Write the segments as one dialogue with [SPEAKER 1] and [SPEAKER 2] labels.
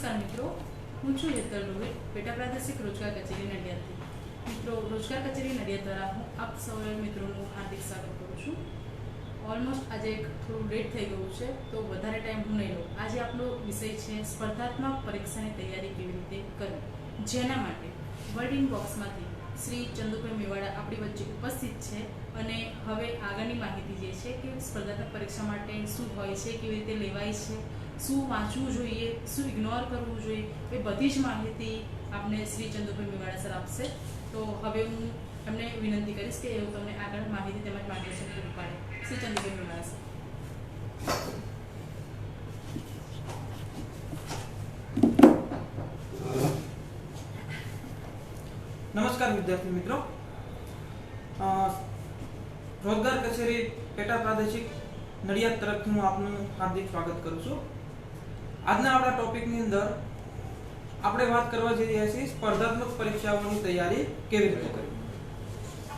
[SPEAKER 1] નમસ્કાર મિત્રો, હું છું હેતલ રોહિત, પેટા પ્રાદેશિક રોજગાર કચેરી નડિયાદથી. મિત્રો, રોજગાર કચેરી નડિયાદ દ્વારા હું આપ સૌ મિત્રોનું હાર્દિક સ્વાગત કરું છું. ઓલમોસ્ટ આજે થોડું લેટ થઈ ગયું છે, તો વધારે ટાઈમ હું નહીં લઉં. આજે આપણો વિષય છે સ્પર્ધાત્મક પરીક્ષાની તૈયારી કેવી રીતે કરવી, જેના માટે વર્ડ ઇન બોક્સમાંથી શ્રી ચંદુભાઈ મેવાડા આપણી વચ્ચે ઉપસ્થિત છે અને હવે આગળની માહિતી જે છે કે સ્પર્ધાત્મક પરીક્ષા માટે શું હોય છે, કેવી રીતે લેવાય છે, શું વાંચવું જોઈએ, શું ઇગ્નોર કરવું જોઈએ, એ બધી જ માહિતી આપને શ્રી ચંદુભાઈ મેવાડા સર આપશે. તો હવે હું એમને વિનંતી કરીશ કે એવું તમને આગળ માહિતી તેમજ માર્ગદર્શન પૂરું પાડે. શ્રી ચંદુભાઈ મેવાડા સર.
[SPEAKER 2] નમસ્કાર વિદ્યાર્થી મિત્રો, રોજગાર કચેરી પેટા પ્રાદેશિક નડિયાદ તરફથી હું આપનું હાર્દિક સ્વાગત કરું છું. આજના આપણા ટોપિકની અંદર આપણે વાત કરવા જઈ રહ્યા છીએ સ્પર્ધાત્મક પરીક્ષાઓની તૈયારી કેવી રીતે કરવી.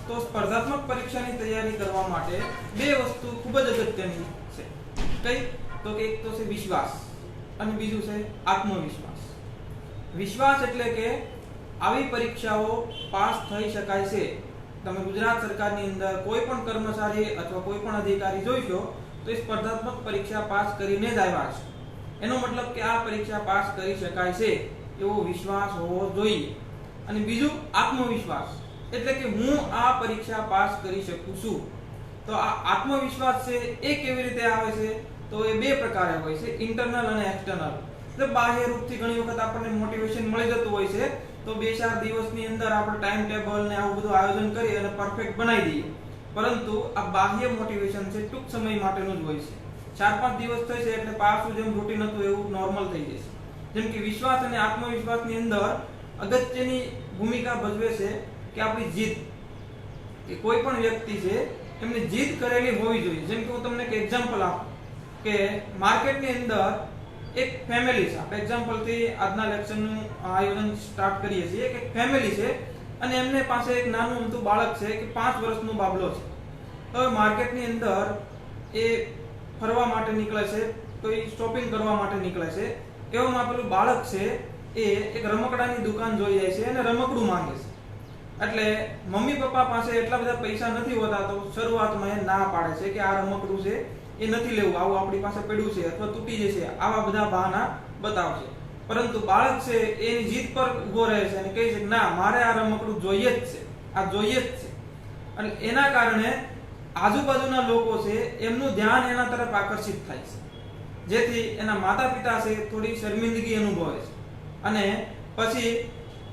[SPEAKER 2] તો સ્પર્ધાત્મક પરીક્ષાની તૈયારી કરવા માટે બે વસ્તુ ખૂબ જ અગત્યની છે. કઈ? તો કે એક તો છે વિશ્વાસ અને બીજું છે આત્મવિશ્વાસ. વિશ્વાસ એટલે કે આવી પરીક્ષાઓ પાસ થઈ શકાય છે. તમે ગુજરાત સરકારની અંદર કોઈ પણ કર્મચારી અથવા કોઈ પણ અધિકારી જોઈશો તો એ સ્પર્ધાત્મક પરીક્ષા પાસ કરીને જ આવ્યા છે. એનો મતલબ કે આ પરીક્ષા પાસ કરી શકાય છે એવો વિશ્વાસ હોવો જોઈએ. અને બીજું આત્મવિશ્વાસ એટલે કે હું આ પરીક્ષા પાસ કરી શકું છું. તો આ આત્મવિશ્વાસ છે એ કેવી રીતે આવે છે? તો એ બે પ્રકારે હોય છે, ઇન્ટરનલ અને એક્સટર્નલ. એટલે બાહ્ય રૂપથી ઘણી વખત આપણને મોટિવેશન મળી જતું હોય છે, તો 2-4 દિવસની અંદર આપણે ટાઈમ ટેબલ ને આવું બધું આયોજન કરી અને પરફેક્ટ બનાવી દઈએ. પરંતુ આ બાહ્ય મોટિવેશન છે ટૂંક સમય માટેનું જ હોય છે. 4-5 દિવસ થશે એટલે પાછું જેમ રૂટીન હતું એવું નોર્મલ થઈ જશે. જેમ કે વિશ્વાસ અને આત્મવિશ્વાસની અંદર અગત્યની ભૂમિકા ભજવે છે કે આપણી જીદ. કે કોઈ પણ વ્યક્તિ છે એમને જીદ કરેલી હોવી જોઈએ. જેમ કે હું તમને એક એક્ઝામ્પલ આપું કે માર્કેટની અંદર એક ફેમિલી છે. આપણે એક્ઝામ્પલથી આજના લેક્ચરનું આયોજન સ્ટાર્ટ કરીએ છીએ કે ફેમિલી છે અને એમને પાસે એક નાનું અમથું બાળક છે કે 5 વર્ષનો બાબલો છે. તો માર્કેટની અંદર એ ફરવા માટે નીકળે છે, કોઈ શોપિંગ કરવા માટે નીકળે છે. એવામાં પેલું બાળક છે એ એક રમકડાની દુકાન જોઈ જાય છે અને રમકડું માંગે છે. એટલે મમ્મી પપ્પા પાસે એટલા બધા પૈસા નથી હોતા, તો શરૂઆતમાં એ ના પાડે છે કે આ રમકડું છે એ નથી લેવું, આવું આપણી પાસે પડ્યું છે અથવા તૂટી જશે, આવા બધા બહાના બતાવશે. પરંતુ બાળક છે એની જીદ પર ઉભો રહે છે અને કહે છે કે ના, મારે આ રમકડું જોઈએ જ છે, આ જોઈએ જ છે. અને એના કારણે આજુબાજુના લોકો છે એમનું ધ્યાન એના તરફ આકર્ષિત થાય છે, જેથી એના માતા પિતા છે થોડી શર્મિંદગી અનુભવે છે અને પછી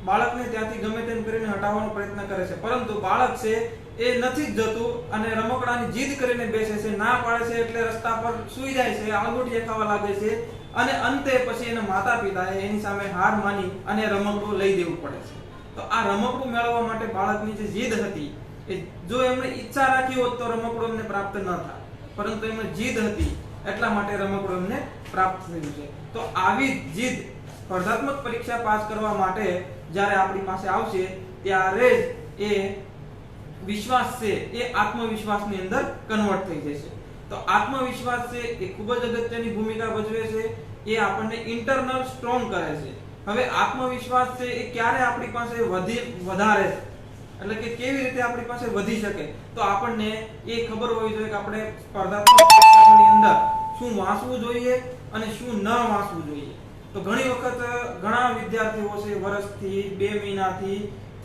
[SPEAKER 2] બાળકને ત્યાંથી ગમે તેમ કરીને હટાવવાનો પ્રયત્ન કરે છે. પરંતુ બાળક છે એ નથી જ જતું અને રમકડાની જીદ કરીને બેસે છે, ના પાડે છે એટલે રસ્તા પર સૂઈ જાય છે, આંગળીએ ખાવા લાગે છે અને અંતે પછી એના માતા પિતાએ એની સામે હાર માની અને રમકડું લઈ દેવું પડે છે. તો આ રમકડું મેળવવા માટે બાળકની જે જીદ હતી, એ જો એમણે ઈચ્છા રાખી હોત તો રમકડું એમને પ્રાપ્ત ન થાય, પરંતુ એમને જીદ હતી એટલા માટે રમકડું એમને પ્રાપ્ત થયું છે. તો આવી જીદ સ્પર્ધાત્મક પરીક્ષા પાસ કરવા માટે જ્યારે આપણી પાસે આવશે ત્યારે જ એ વિશ્વાસ છે એ આત્મવિશ્વાસની અંદર કન્વર્ટ થઈ જશે. તો આત્મવિશ્વાસ છે એ ખૂબ જ અગત્યની ભૂમિકા ભજવે છે. એ આપણને ઇન્ટરનલ સ્ટ્રોંગ કરે છે. હવે આત્મવિશ્વાસ છે એ ક્યારે આપણી પાસે વધારે છે, એટલે કે કેવી રીતે આપણી પાસે વધી શકે, તો આપણને એ ખબર હોવી જોઈએ કે આપણે સ્પર્ધાત્મક પરીક્ષાની અંદર શું વાંચવું જોઈએ અને શું ન વાંચવું જોઈએ. તો ઘણી વખત ઘણા વિદ્યાર્થીઓ છે વર્ષથી, 2 મહિનાથી,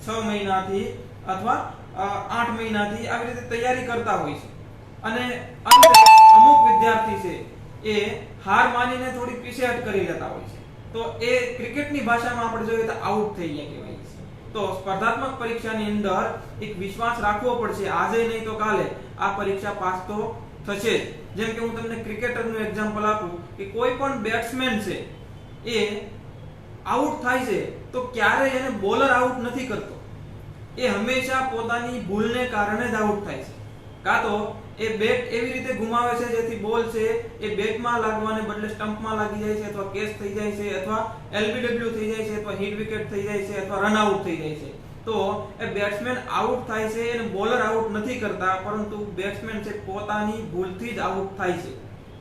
[SPEAKER 2] 6 મહિનાથી અથવા 8 મહિનાથી આવી રીતે તૈયારી કરતા હોય છે અને અંતે અમુક વિદ્યાર્થી છે એ હાર માનીને થોડી પીછેહટ કરી લેતા હોય છે. તો એ ક્રિકેટની ભાષામાં આપણે જોઈએ તો આઉટ થઈ ગયા કહેવાય છે. તો સ્પર્ધાત્મક પરીક્ષાની અંદર એક વિશ્વાસ રાખવો પડશે, આજે નહીં તો કાલે આ પરીક્ષા પાસ તો થશે જ. જેમ કે હું તમને ક્રિકેટરનું એક્ઝામ્પલ આપું કે કોઈ પણ બેટ્સમેન છે એ આઉટ થાય છે તો ક્યારેય એને બોલર આઉટ નથી કરતો. એ હંમેશા પોતાની ભૂલને કારણે જ આઉટ થાય છે. કાં તો એ બેટ એવી રીતે ઘુમાવે છે જેથી બોલ છે એ બેટમાં લાગવાને બદલે સ્ટમ્પમાં લાગી જાય છે, અથવા કેચ થઈ જાય છે, અથવા એલબીડબ્લ્યુ થઈ જાય છે, અથવા હિટ વિકેટ થઈ જાય છે, અથવા રન આઉટ થઈ જાય છે. તો એ બેટ્સમેન આઉટ થાય છે અને બોલર આઉટ નથી કરતા, પરંતુ બેટ્સમેન છે પોતાની ભૂલથી જ આઉટ થાય છે.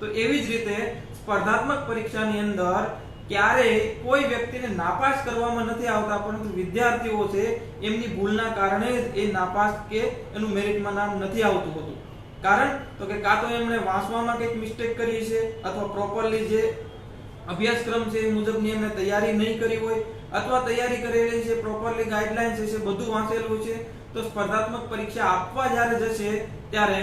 [SPEAKER 2] તો એવી જ રીતે સ્પર્ધાત્મક પરીક્ષાની અંદર ક્યારે કોઈ વ્યક્તિને નાપાસ કરવામાં નથી આવતા, પરંતુ વિદ્યાર્થીઓ છે એમની ભૂલના કારણે જ એ નાપાસ કે એનું મેરિટમાં નામ નથી આવતું હોતું. કારણ તો કે કાં તો એમણે વાંચવામાં કંઈક મિસ્ટેક કરી છે, અથવા પ્રોપરલી જે અભ્યાસક્રમ છે એ મુજબની એમણે તૈયારી નહીં કરી હોય, અથવા તૈયારી કરેલી છે, પ્રોપરલી ગાઈડલાઈન્સ છે, બધું વાંચેલું છે, તો સ્પર્ધાત્મક પરીક્ષા આપવા જ્યારે જશે ત્યારે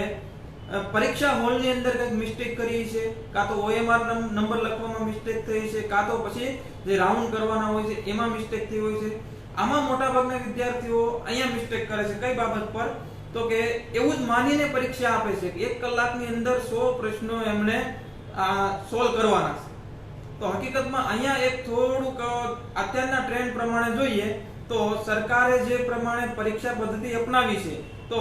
[SPEAKER 2] પરીક્ષા હોલની અંદર કંઈક મિસ્ટેક કરી છે, કાં તો OMR નંબર લખવામાં મિસ્ટેક થઈ છે, કાં તો પછી જે રાઉન્ડ કરવાના હોય છે એમાં મિસ્ટેક થઈ હોય છે. આમાં મોટાભાગના વિદ્યાર્થીઓ અહીંયા મિસ્ટેક કરે છે. કઈ બાબત પર? તો કે એવું જ માનીને પરીક્ષા આપે છે કે 1 કલાકની અંદર 100 પ્રશ્નો એમને સોલ્વ કરવાના છે. તો હકીકતમાં અહીંયા એક થોડુંક અત્યારના ટ્રેન્ડ પ્રમાણે જોઈએ તો સરકારે જે પ્રમાણે પરીક્ષા પદ્ધતિ અપનાવી છે, તો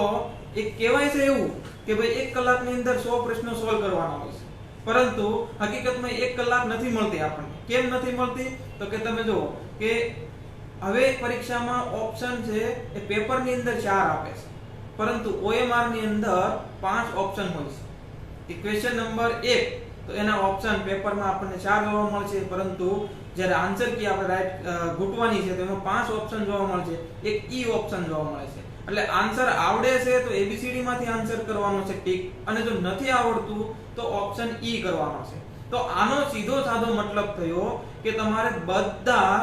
[SPEAKER 2] એક કહેવાય છે એવું કે ભાઈ 1 કલાકની અંદર 100 પ્રશ્નો સોલ્વ કરવાના હોય છે, પરંતુ હકીકતમાં 1 કલાક નથી મળતી આપણને. કેમ નથી મળતી? તો કે તમે જુઓ કે હવે પરીક્ષામાં ઓપ્શન છે એ પેપરની અંદર 4 આપે છે, પરંતુ OMR ની અંદર 5 ઓપ્શન હોય છે. કે ક્વેશ્ચન નંબર 1 તો એના ઓપ્શન પેપરમાં આપણને 4 જોવા મળશે, પરંતુ જ્યારે આન્સર કી આપણે રાઈટ ગોઠવાની છે તો એમાં 5 ઓપ્શન જોવા મળશે, એક ઈ ઓપ્શન જોવા મળે છે. એટલે આન્સર આવડે છે તો ABCD માંથી આન્સર કરવાનો છે ટીક, અને જો નથી આવડતું તો ઓપ્શન ઈ કરવાનો છે. તો આનો સીધો સાધો મતલબ થયો કે તમારે બધા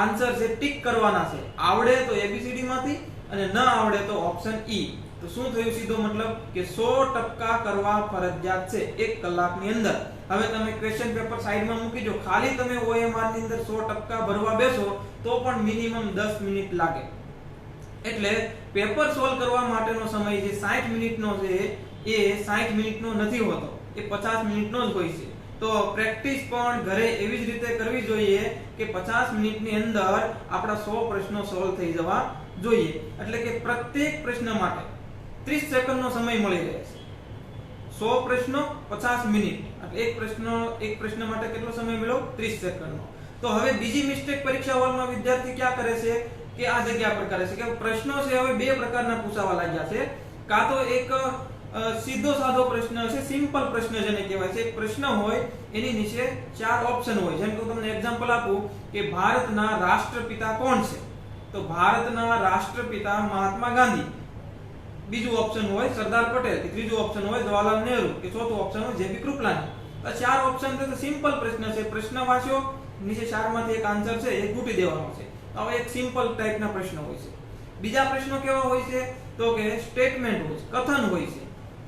[SPEAKER 2] આન્સર છે ટીક કરવાના છે. આવડે તો ABCD માંથી અને ન આવડે તો ઓપ્શન ઈ. તો શું થયું સીધો મતલબ કે 100% કરવા ફરજિયાત છે 1 કલાકની અંદર. હવે તમે ક્વેશ્ચન પેપર સાઈડમાં મૂકી દો, ખાલી તમે OMR ની અંદર 100% ભરવા બેસો તો પણ મિનિમમ 10 મિનિટ લાગે. એટલે પેપર સોલ્વ કરવા માટેનો સમય જે 60 મિનિટનો છે એ 60 મિનિટનો નથી હોતો, એ 50 મિનિટનો જ હોય છે. તો પ્રેક્ટિસ પણ ઘરે એવી જ રીતે કરવી જોઈએ કે 50 મિનિટની અંદર આપણા 100 પ્રશ્નો સોલ્વ થઈ જવા જોઈએ. એટલે કે પ્રત્યેક પ્રશ્ન માટે 30 સેકન્ડનો સમય મળી રહે છે. 100 પ્રશ્નો 50 મિનિટ, એટલે એક પ્રશ્ન માટે કેટલો સમય મળ્યો? 30 સેકન્ડનો. તો હવે બીજી મિસ્ટેક પરીક્ષા હોલમાં વિદ્યાર્થી ક્યાં કરે છે કે આ જગ્યા પર કરે છે કે પ્રશ્નો છે હવે બે પ્રકારના પૂછાવા લાગ્યા છે. કાં તો એક સીધો સાધો પ્રશ્ન છે, સિમ્પલ પ્રશ્ન જેને કહેવાય છે. એક પ્રશ્ન હોય એની નીચે 4 ઓપ્શન હોય. જેમ કે હું તમને એક્ઝામ્પલ આપું કે ભારતના રાષ્ટ્રપિતા કોણ છે? તો ભારતના રાષ્ટ્રપિતા મહાત્મા ગાંધી. બીજું ઓપ્શન હોય સરદાર પટેલ, કે ત્રીજું ઓપ્શન હોય જવાહરલાલ નહેરુ, કે ચોથું ઓપ્શન હોય જેપી કૃપલાની. તો 4 ઓપ્શન છે. તો સિમ્પલ પ્રશ્ન છે. પ્રશ્ન વાંચ્યો, નીચે 4 માંથી એક આન્સર છે એ ગૂંટી દેવાનો છે. હવે એક સિમ્પલ ટાઈપના પ્રશ્નો હોય છે. બીજા પ્રશ્નો કેવા હોય છે? તો કે સ્ટેટમેન્ટ હોય છે, કથન હોય છે.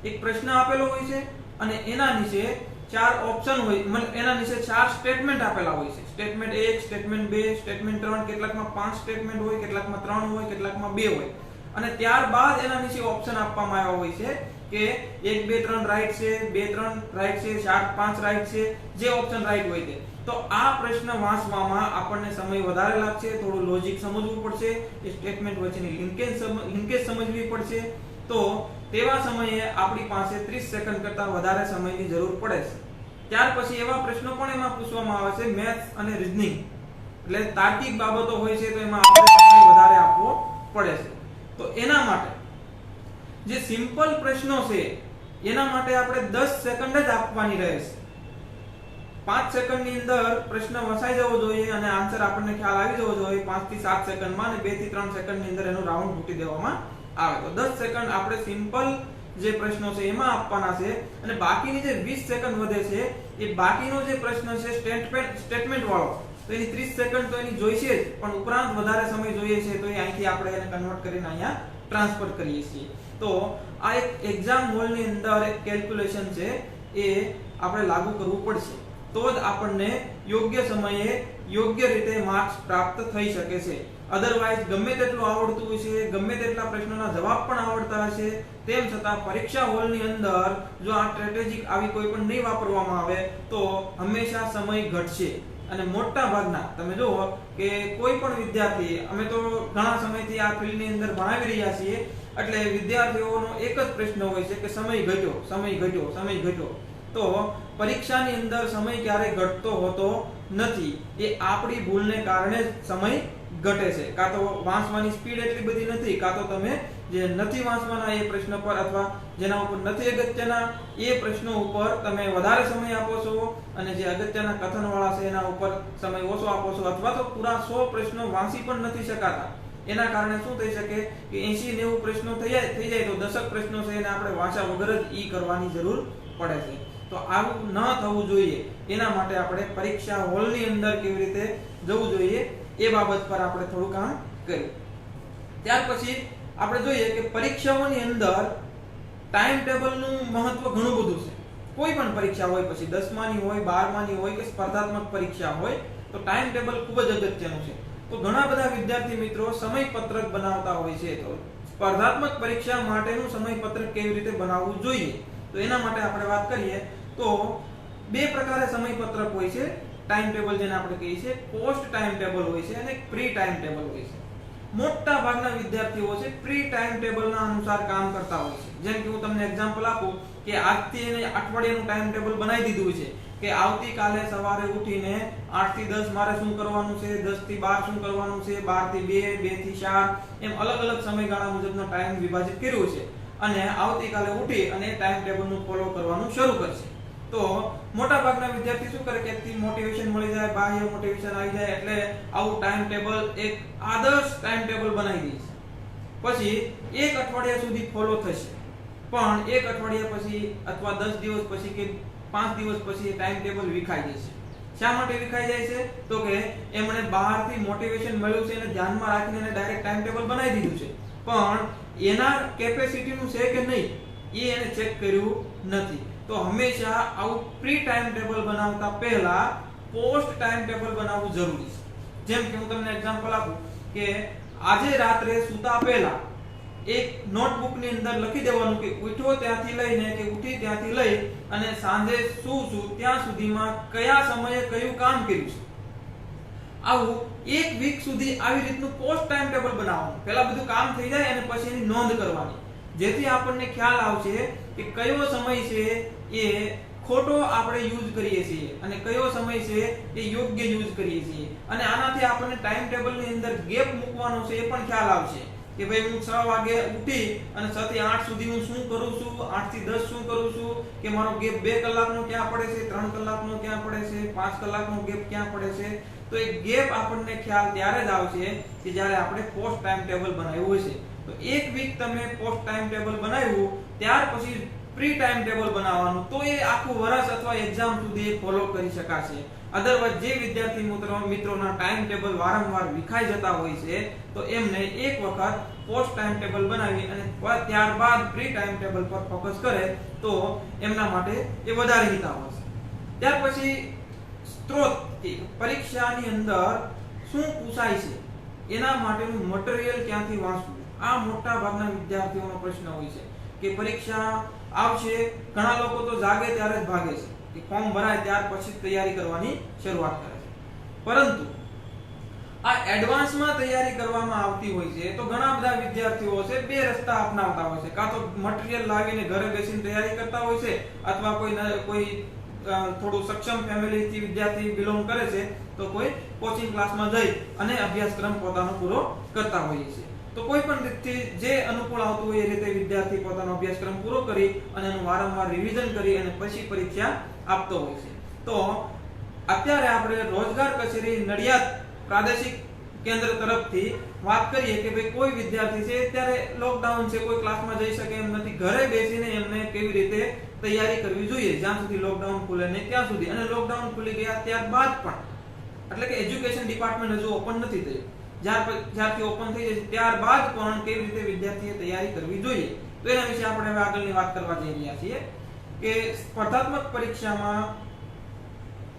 [SPEAKER 2] એક પ્રશ્ન આપેલો હોય છે અને એના નીચે 4 ઓપ્શન હોય, મતલબ એના નીચે 4 સ્ટેટમેન્ટ આપેલા હોય છે. સ્ટેટમેન્ટ 1, સ્ટેટમેન્ટ 2, સ્ટેટમેન્ટ 3, કેટલાકમાં 5 સ્ટેટમેન્ટ હોય, કેટલાકમાં 3 હોય, કેટલાકમાં 2 હોય. અને ત્યારબાદ એના નીચે ઓપ્શન આપવામાં આવ્યા હોય છે કે 1 2 3 રાઈટ છે, 2 3 રાઈટ છે, 4 5 રાઈટ છે, જે ઓપ્શન રાઈટ હોય તે. તો આ પ્રશ્ન વાંચવામાં આપણને સમય વધારે લાગશે, થોડું લોજિક સમજવું પડશે, એ સ્ટેટમેન્ટ વચ્ચેની લિંકેજ સમજવી પડશે. તો તેવા સમયે આપણી પાસે 30 સેકન્ડ કરતાં વધારે સમયની જરૂર પડે છે. ત્યાર પછી એવા પ્રશ્નો પણ એમાં પૂછવામાં આવે છે મેથ્સ અને રીઝનિંગ, એટલે તાર્કિક બાબતો હોય છે, તો એમાં આપણે સમય વધારે આપવો પડે છે. તો એના માટે જે સિમ્પલ પ્રશ્નો છે એના માટે આપણે 10 સેકન્ડ જ આપવાની રહે છે. 5 સેકન્ડની અંદર પ્રશ્ન વસાઈ જવો જોઈએ અને આન્સર આપણને ખ્યાલ આવી જવો જોઈએ 5 થી 7 સેકન્ડમાં, અને 2 થી 3 સેકન્ડની અંદર એનું રાઉન્ડ મૂકી દેવામાં આવે. તો 10 સેકન્ડ આપણે સિમ્પલ જે પ્રશ્નો છે એમાં આપવાના છે, અને બાકીની જે 20 સેકન્ડ વધે છે એ બાકીનો જે પ્રશ્ન છે સ્ટેટમેન્ટ વાળો, તો એની 30 સેકન્ડ તો એની જોઈશે જ, પણ ઉપરાંત વધારે સમય જોઈએ છે તો એ અહીંથી આપણે એને કન્વર્ટ કરીને અહીંયા ટ્રાન્સફર કરીએ છીએ. તો આ એક એક્ઝામ હોલની અંદર એક કેલ્ક્યુલેશન છે એ આપણે લાગુ કરવું પડશે, તો જ આપણને યોગ્ય સમયે યોગ્ય રીતે માર્ક્સ પ્રાપ્ત થઈ શકે છે. અધરવાઇઝ ગમે તેટલું આવડતું હોય છે, ગમે તેટલા પ્રશ્નોના જવાબ પણ આવડતા હશે, તેમ છતાં પરીક્ષા હોલની અંદર જો આ સ્ટ્રેટેજી આવી કોઈ પણ નહીં વાપરવામાં આવે તો હંમેશા સમય ઘટશે. અને મોટા ભાગના તમે જુઓ કે કોઈ પણ વિદ્યાર્થી, અમે તો ઘણા સમયથી આ ફિલ્ડની અંદર ભણાવી રહ્યા છીએ, એટલે વિદ્યાર્થીઓનો એક જ પ્રશ્ન હોય છે કે સમય ઘટ્યો, સમય ઘટ્યો, સમય ઘટ્યો. તો પરીક્ષાની અંદર સમય ક્યારેય ઘટતો હોતો નથી, એ આપણી ભૂલને કારણે જ સમય ઘટે છે. કાં તો વાંચવાની સ્પીડ એટલી બધી નથી, કાં તો તમે જે નથી વાંચવાના એ પ્રશ્ન પર અથવા જેના ઉપર નથી અગત્યના એ પ્રશ્નો ઉપર તમે વધારે સમય આપો છો અને જે અગત્યના કથનવાળા છે એના ઉપર સમય ઓછો આપો છો, અથવા તો પૂરા 100 પ્રશ્નો વાંચી પણ નથી શકાતા. એના કારણે શું થઈ શકે કે 80-90 પ્રશ્નો થઈ જાય તો 10 પ્રશ્નો છે એને આપણે વાંચા વગર જ ઈ કરવાની જરૂર પડે છે. તો આવું ન થવું જોઈએ. એના માટે આપણે પરીક્ષા હોલની અંદર કેવી રીતે જવું જોઈએ એ બાબત પર આપણે થોડું કામ કર્યું. ત્યાર પછી આપણે જોઈએ કે પરીક્ષાઓની અંદર ટાઈમ ટેબલનું મહત્વ ઘણું બધું છે. કોઈ પણ પરીક્ષા હોય, પછી 10માની હોય, 12માની હોય કે સ્પર્ધાત્મક પરીક્ષા હોય, તો ટાઈમ ટેબલ ખૂબ જ અગત્યનું છે. તો ઘણા બધા વિદ્યાર્થી મિત્રો સમયપત્રક બનાવતા હોય છે. તો સ્પર્ધાત્મક પરીક્ષા માટેનું સમયપત્રક કેવી રીતે બનાવવું જોઈએ, તો એના માટે આપણે વાત કરીએ તો બે પ્રકારે સમયપત્રક હોય છે. ટાઈમ ટેબલ જેને આપણે કહીએ છીએ, પોસ્ટ ટાઈમ ટેબલ હોય છે અને પ્રી ટાઈમ ટેબલ હોય છે. મોટા ભાગના વિદ્યાર્થીઓ છે પ્રી ટાઈમ ટેબલના અનુસાર કામ કરતા હોય છે. જેમ કે હું તમને એક્ઝામ્પલ આપું કે આજથી એને અઠવાડિયાનું ટાઈમ ટેબલ બનાવી દીધું છે કે આવતીકાલે સવારે ઉઠીને 8 થી 10 મારે શું કરવાનું છે, 10 થી 12 શું કરવાનું છે, 12 થી 2, 2 થી 4 એમ અલગ અલગ સમયગાળા મુજબનો ટાઈમ વિભાજિત કર્યું છે. અને આવતીકાલે ઉઠી અને ટાઈમ ટેબલનું ફોલો કરવાનું શરૂ કરશે. તો મોટા ભાગના વિદ્યાર્થી શું કરે કે એકથી મોટિવેશન મળી જાય, બાહ્ય મોટિવેશન આવી જાય એટલે આવું ટાઈમ ટેબલ એક આદર્શ ટાઈમ ટેબલ બનાવી દે છે. પછી એક અઠવાડિયા સુધી ફોલો થશે, પણ એક અઠવાડિયા પછી અથવા 10 દિવસ પછી કે 5 દિવસ પછી એ ટાઈમ ટેબલ વિખાઈ જશે. શા માટે વિખાઈ જાય છે? તો કે એમણે બહારથી મોટિવેશન મળ્યું છે અને ધ્યાનમાં રાખીને એને ડાયરેક્ટ ટાઈમ ટેબલ બનાવી દીધું છે, પણ એના કેપેસિટીનું છે કે નહીં એ એને ચેક કર્યું નથી. તો હંમેશા આવું પ્રી ટાઈમ ટેબલ બનાવતા પહેલા પોસ્ટ ટાઈમ ટેબલ બનાવવું જરૂરી છે. જેમ કે હું તમને એક્ઝામ્પલ આપું કે આજે રાત્રે સૂતા પહેલા એક નોટબુક ની અંદર લખી દેવાનું કે ઉઠ્યો ત્યાંથી લઈને કે ઉઠી ત્યાંથી લઈ અને સાંજે સૂવું ત્યાં સુધીમાં કયા સમયે કયું કામ કર્યું છે. આવું એક વીક સુધી આવી રીતનું પોસ્ટ ટાઈમ ટેબલ બનાવવાનું. પહેલા બધું કામ થઈ જાય અને પછી એની નોંધ કરવાની, જેથી આપણને ખ્યાલ આવશે કે કયો સમય છે એ ખોટો આપણે યુઝ કરીએ છીએ અને કયો સમય છે એ યોગ્ય યુઝ કરીએ છીએ. અને આનાથી આપણને ટાઈમ ટેબલની અંદર ગેપ મૂકવાનો છે એ પણ ખ્યાલ આવશે કે ભાઈ હું 6 વાગે ઉઠી અને 6 થી 8 સુધી હું શું કરું છું, 8 થી 10 શું કરું છું, કે મારો ગેપ 2 કલાકનો ક્યાં પડે છે, 3 કલાકનો ક્યાં પડે છે, 5 કલાકનો ગેપ ક્યાં પડે છે. તો એ ગેપ આપણને ખ્યાલ ત્યારે જ આવશે કે જ્યારે આપણે પોસ્ટ ટાઈમ ટેબલ બનાવ્યું હશે. તો એક વીક તમે પોસ્ટ ટાઈમ ટેબલ બનાવ્યું, ત્યાર પછી પ્રી ટાઈમ ટેબલ બનાવવાનું, તો એ આખું વર્ષ અથવા એક્ઝામ સુધી ફોલો કરી શકાશે. અધરવાઇઝ જે વિદ્યાર્થી મિત્રોના ટાઈમ ટેબલ વારંવાર વિખાઈ જતા હોય છે, તો એમને એક વખત પોસ્ટ ટાઈમ ટેબલ બનાવી અને ત્યારબાદ પ્રી ટાઈમ ટેબલ પર ફોકસ કરે તો એમના માટે એ વધારે હિતાવ હશે. ત્યાર પછી સ્ત્રોત, પરીક્ષાની અંદર શું પૂછાય છે એના માટેનું મટીરીયલ ક્યાંથી વાંચવું, આ મોટા ભાગના વિદ્યાર્થીઓનો પ્રશ્ન હોય છે કે પરીક્ષા આવશે, ઘણા લોકો તો જાગે ત્યારે જ ભાગે છે કે ફોર્મ ભરાય ત્યાર પછી તૈયારી કરવાની શરૂઆત કરે છે. પરંતુ આ એડવાન્સમાં તૈયારી કરવામાં આવતી હોય છે તો ઘણા બધા વિદ્યાર્થીઓ છે બે રસ્તા અપનાવતા હોય છે. કાં તો મટીરીયલ લાવીને ઘરે બેસીને તૈયારી કરતા હોય છે, અથવા કોઈ થોડું સક્ષમ ફેમિલીથી વિદ્યાર્થી બિલોંગ કરે છે તો કોઈ કોચિંગ ક્લાસમાં જઈ અને અભ્યાસક્રમ પોતાનો પૂરો કરતા હોઈએ છે. તો કોઈ પણ રીતથી જે અનુકૂળ આવતું હોય એ રીતે વિદ્યાર્થી પોતાનો અભ્યાસક્રમ પૂરો કરી અને એનું વારંવાર રિવિઝન કરી અને પછી પરીક્ષા આપતો હોય છે. તો અત્યારે આપણે રોજગાર કચેરી નડિયાદ પ્રાદેશિક કેન્દ્ર તરફથી વાત કરીએ કે ભાઈ કોઈ વિદ્યાર્થી છે અત્યારે લોકડાઉન છે, કોઈ ક્લાસમાં જઈ શકે એમ નથી, ઘરે બેસીને એમને કેવી રીતે તૈયારી કરવી જોઈએ જ્યાં સુધી લોકડાઉન ખુલે નહીં ત્યાં સુધી. અને લોકડાઉન ખુલી ગયા ત્યારબાદ પણ, એટલે કે એજ્યુકેશન ડિપાર્ટમેન્ટ હજુ ઓપન નથી થયું, જ્યારથી ઓપન થઈ જશે ત્યારબાદ પણ કેવી રીતે વિદ્યાર્થીએ તૈયારી કરવી જોઈએ. તો એના વિશે આપણે હવે આગળની વાત કરવા જઈ રહ્યા છીએ કે સ્પર્ધાત્મક પરીક્ષામાં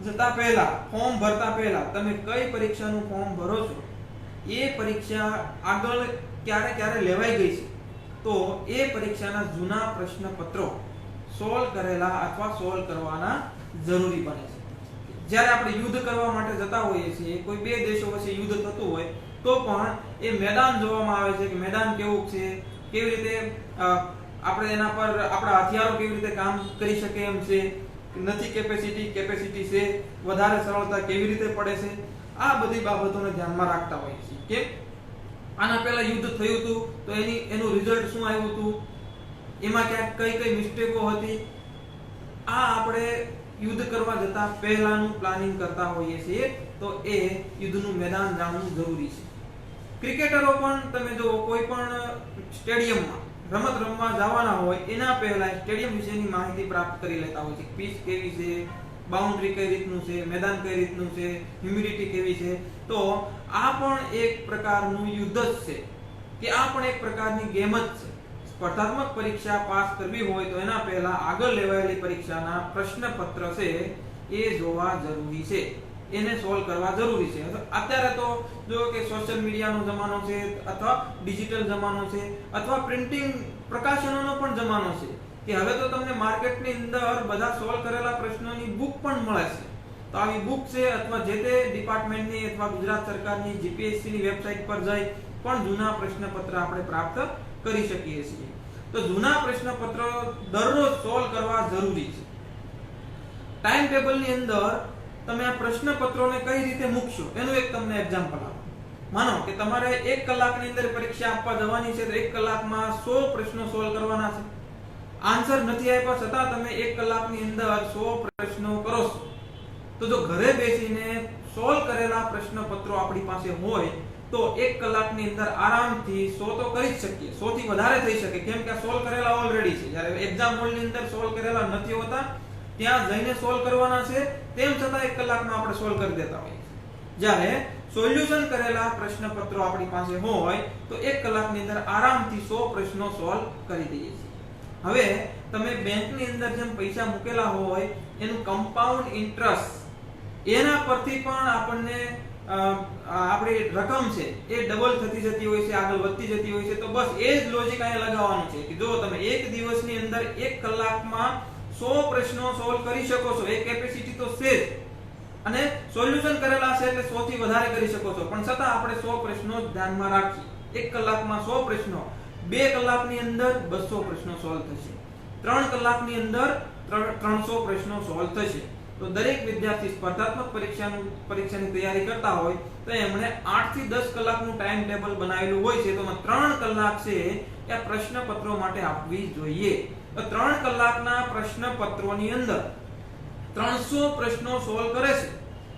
[SPEAKER 2] જતા પહેલા, ફોર્મ ભરતા પહેલા તમે કઈ પરીક્ષાનું ફોર્મ ભરો છો, એ પરીક્ષા આગળ ક્યારે લેવાઈ ગઈ છે, તો એ પરીક્ષાના જૂના પ્રશ્નપત્રો સોલ્વ કરેલા અથવા સોલ્વ કરવાના જરૂરી બને છે. જ્યારે આપણે યુદ્ધ કરવા માટે જતા હોઈએ છીએ, કોઈ બે દેશો વચ્ચે યુદ્ધ થતું હોય તો પણ એ મેદાન જોવામાં આવે છે કે મેદાન કેવું છે, કેવી રીતે આપણે એના પર આપણા હથિયારો કેવી રીતે કામ કરી શકે એમ છે, નથી કેપેસિટી છે, વધારે સરળતા કેવી રીતે પડે છે, આ બધી બાબતોને ધ્યાનમાં રાખતા હોઈએ છીએ. કેમ? આના પહેલા યુદ્ધ થયું હતું તો એનું રિઝલ્ટ શું આવ્યું હતું, એમાં ક્યાંક કઈ કઈ મિસ્ટેકો હતી, આ આપણે યુદ્ધ કરવા જતા પહેલાનું પ્લાનિંગ કરતા હોઈએ છીએ, તો એ યુદ્ધનું મેદાન જાણવું જરૂરી છે. ક્રિકેટરો પણ તમે જો કોઈ પણ સ્ટેડિયમમાં રમત રમવા જવાના હોય એના પહેલા સ્ટેડિયમ વિશેની માહિતી પ્રાપ્ત કરી લેતા હોય છે. પીચ કેવી છે, બાઉન્ડ્રી કઈ રીતનું છે, મેદાન કઈ રીતનું છે, હ્યુમિડિટી કેવી છે. તો આ પણ એક પ્રકારનું યુદ્ધ જ છે કે આ પણ એક પ્રકારની ગેમ જ છે. સ્પર્ધાત્મક પરીક્ષા પાસ કરવી હોય તો એના પહેલા આગળ લેવાયેલી પરીક્ષાના પ્રશ્નપત્ર છે એ જોવા જરૂરી છે, એને સોલ્વ કરવા જરૂરી છે. અત્યારે તો જો કે સોશિયલ મીડિયાનો જમાનો છે, અથવા ડિજિટલ જમાનો છે, અથવા પ્રિન્ટિંગ પ્રકાશનોનો પણ જમાનો છે કે હવે તો તમને માર્કેટની અંદર બધા સોલ્વ કરેલા પ્રશ્નોની બુક પણ મળે છે. તો આવી બુક છે અથવા જે તે ડિપાર્ટમેન્ટની અથવા ગુજરાત સરકારની જીપીએસસી ની વેબસાઇટ પર જઈ પણ જૂના પ્રશ્નપત્ર આપણે પ્રાપ્ત કરી શકીએ છીએ. તો જૂના પ્રશ્નપત્ર દરરોજ સોલ્વ કરવા જરૂરી છે. ટાઈમ ટેબલની અંદર તમે આ પ્રશ્નપત્રોને કઈ રીતે મૂકશો એનું એક તમને એક્ઝામ્પલ આપું. માનો કે તમારે 1 કલાકની અંદર પરીક્ષા આપવા જવાની છે, તો 1 કલાકમાં 100 પ્રશ્નો સોલ્વ કરવાના છે. આન્સર નથી આપ્યા છતાં તમે 1 કલાકની અંદર 100 પ્રશ્નો કરો છો, તો જો ઘરે બેસીને સોલ્વ કરેલા પ્રશ્નપત્રો આપણી પાસે હોય તો 1 કલાકની અંદર આરામથી 100 તો કરી જ શકીએ, 100 થી વધારે થઈ શકે, કેમ કે આ સોલ્વ કરેલા ઓલરેડી છે. જ્યારે એક્ઝામ હોલની અંદર સોલ્વ કરેલા નથી હોતા, ત્યાં જઈને સોલ્વ કરવાના છે, તેમ છતાં 1 કલાકમાં આપણે સોલ્વ કરી દેતા હોઈએ છીએ. જ્યારે સોલ્યુશન કરેલા પ્રશ્નપત્રો આપણી પાસે હોય તો 1 કલાકની અંદર આરામથી 100 પ્રશ્નો સોલ્વ કરી દઈએ છીએ. હવે તમે બેંકની અંદર જેમ પૈસા મૂકેલા હોય એનું કમ્પાઉન્ડ ઇન્ટરેસ્ટ એના પરથી પણ આપણને આપણી રકમ છે એ ડબલ થતી જતી હોય છે, આગળ વધતી જતી હોય છે. તો બસ એ જ લોજિક અહીંયા લગાવવાનું છે કે જો તમે 1 દિવસની અંદર 1 કલાકમાં 100 પ્રશ્નો સોલ્વ કરી શકો છો, એ કેપેસિટી તો છે જ, અને સોલ્યુશન કરેલા છે એટલે 100 થી વધારે કરી શકો છો, પણ છતાં આપણે 100 પ્રશ્નો ધ્યાનમાં રાખીએ. 1 કલાકમાં 100 પ્રશ્નો, 2 કલાકની અંદર 200 પ્રશ્નો સોલ્વ થશે, 3 કલાકની અંદર 300 પ્રશ્નો સોલ્વ થશે. તો દરેક વિદ્યાર્થી સ્પર્ધાત્મક પરીક્ષાની તૈયારી કરતા હોય તો એમણે 8 થી 10 કલાકનું ટાઈમ ટેબલ બનાવેલું હોય છે, તો 3 કલાક છે એ પ્રશ્નપત્રો માટે આપવી જોઈએ. તો 3 કલાકના પ્રશ્નપત્રોની અંદર 300 પ્રશ્નો સોલ્વ કરે છે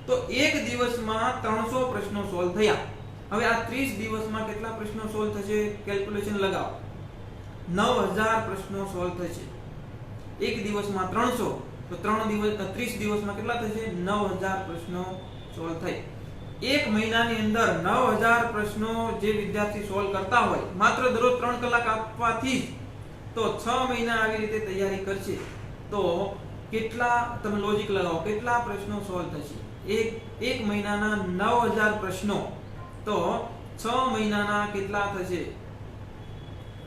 [SPEAKER 2] તો એક દિવસમાં 300 પ્રશ્નો સોલ્વ થયા. હવે આ 30 દિવસમાં કેટલા પ્રશ્નો સોલ્વ થશે? કેલ્ક્યુલેશન લગાવો. 9000 પ્રશ્નો સોલ્વ થશે. એક દિવસમાં 300 તો 30 દિવસમાં કેટલા થશે? 9000 પ્રશ્નો સોલ્વ થઈ. એક મહિનાની અંદર 9000 પ્રશ્નો જે વિદ્યાર્થી સોલ્વ કરતા હોય માત્ર દરરોજ 3 કલાક આપવાથી તો 6 મહિના આવી રીતે તૈયારી કરશે તો કેટલા, તમે લોજિક લગાવો, કેટલા પ્રશ્નો સોલ્વ થશે? એક મહિનાના 9000 પ્રશ્નો તો 6 મહિનાના કેટલા થશે?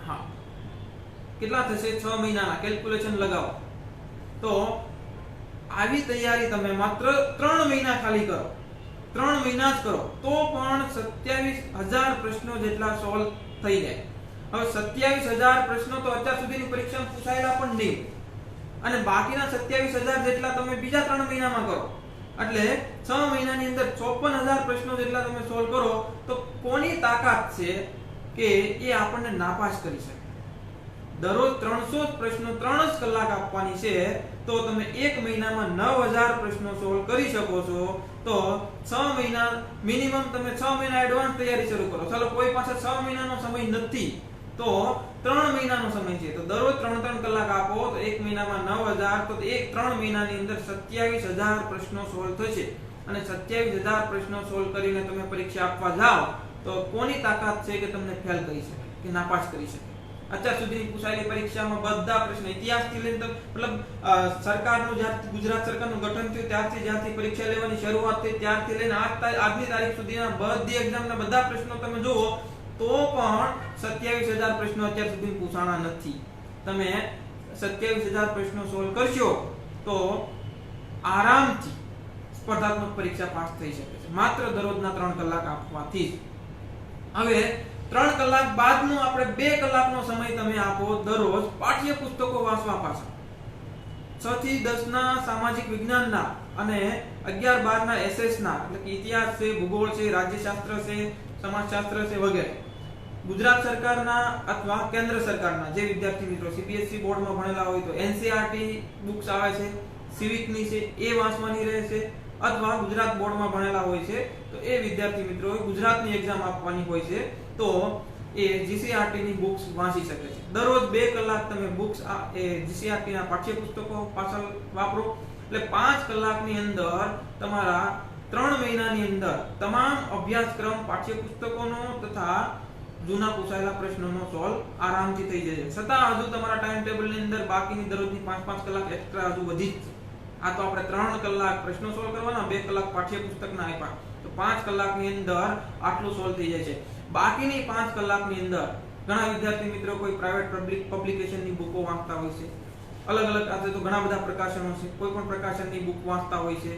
[SPEAKER 2] હા, કેટલા થશે 6 મહિનાના? કેલ્ક્યુલેશન લગાવો. તો આવી તૈયારી તમે માત્ર 3 મહિના ખાલી કરો, 3 મહિના જ કરો તો પણ 27000 પ્રશ્નો જેટલા સોલ્વ થઈ જાય. હવે 27000 પ્રશ્નો તો અત્યાર સુધીની પરીક્ષામાં પૂછાયેલા પણ નહીં, અને બાકીના 27000 જેટલા તમે બીજા 3 મહિનામાં કરો, એટલે 6 મહિનાની અંદર 54000 પ્રશ્નો જેટલા તમે સોલ્વ કરો તો કોની તાકાત છે કે એ આપણને નાપાસ કરી શકે? દરરોજ 300 પ્રશ્નો 3 જ કલાક આપવાની છે તો તમે એક મહિનામાં 9000 પ્રશ્નો સોલ્વ કરી શકો છો. તો 6 મહિના મિનિમમ તમે 6 મહિના એડવાન્સ તૈયારી શરૂ કરો. ચાલો કોઈ પાસે 6 મહિનાનો સમય નથી તો 3 મહિનાનો સમય છે, તો દરરોજ 3 કલાક આપો તો એક મહિનામાં 9000, તો 3 મહિનાની અંદર 27000 પ્રશ્નો સોલ્વ થશે. અને 27000 પ્રશ્નો સોલ્વ કરીને તમે પરીક્ષા આપવા જાઓ તો કોની તાકાત છે કે તમને ફેલ કરી શકે કે નાપાસ કરી શકે? અત્યાર સુધીની પૂછાયેલી પરીક્ષામાં બધા પ્રશ્ન ઇતિહાસથી લઈને મતલબ સરકારનું જ્યારથી ગુજરાત સરકારનું ગઠન થયું ત્યારથી જ્યારથી પરીક્ષા લેવાની શરૂઆત થઈ ત્યારથી લઈને આજની તારીખ સુધીના બધી એક્ઝામના બધા પ્રશ્નો તમે જુઓ તો પણ 27000 પ્રશ્નો અત્યાર સુધી પૂછાણા નથી. તમે 27000 પ્રશ્નો સોલ્વ કરશો તો આરામથી સ્પર્ધાત્મક પરીક્ષા પાસ થઈ શકે છે માત્ર દરરોજના 3 કલાક આપવાથી. હવે 3 કલાક બાદનો આપણે 2 કલાકનો સમય તમે આપો દરરોજ પાઠ્ય પુસ્તકો વાંચવા પાછળ. 6 થી 10 ના સામાજિક વિજ્ઞાનના અને 11 12 ના એસએસ ના, એટલે કે ઇતિહાસ છે, ભૂગોળ છે, રાજ્યશાસ્ત્ર છે, સમાજશાસ્ત્ર છે વગેરે. ગુજરાત સરકારના અથવા કેન્દ્ર સરકારના જે વિદ્યાર્થી મિત્રો સીબીએસઈ બોર્ડમાં ભણેલા હોય તો એનસીઈઆરટી બુક્સ આવે છે, સિવિકની છે એ વાંચવાની રહેશે, અથવા ગુજરાત બોર્ડમાં ભણેલા હોય છે તો એ વિદ્યાર્થી મિત્રોએ ગુજરાતની એક્ઝામ આપવાની હોય છે તો એ જીસીઆરટી ની બુક્સ વાંચી શકે છે. દરરોજ 2 કલાક તમે બુક્સ એ જીસીઆરટી ના પાઠ્યપુસ્તકો પાછળ વાપરો એટલે 5 કલાકની અંદર તમારા 3 મહિનાની અંદર તમામ અભ્યાસક્રમ પાઠ્યપુસ્તકોનો તથા જૂના પૂછાયેલા પ્રશ્નોનો સોલ્વ આરામથી થઈ જશે. છતાં હજુ તમારા ટાઈમ ટેબલની અંદર બાકીની દરરોજની 5-5 કલાક એક્સ્ટ્રા હજુ વધી જ છે. આ તો આપણે 3 કલાક પ્રશ્નો સોલ્વ કરવાના, 2 કલાક પાઠ્યપુસ્તકના આપ્યા તો 5 કલાકની અંદર આટલું સોલ્વ થઈ જાય છે. બાકીની 5 કલાકની અંદર ઘણા વિદ્યાર્થી મિત્રો કોઈ પ્રાઇવેટ પબ્લિકેશનની બુકો વાંચતા હોય છે, અલગ અલગ આજે તો ઘણા બધા પ્રકાશનો છે, કોઈ પણ પ્રકાશનની બુક વાંચતા હોય છે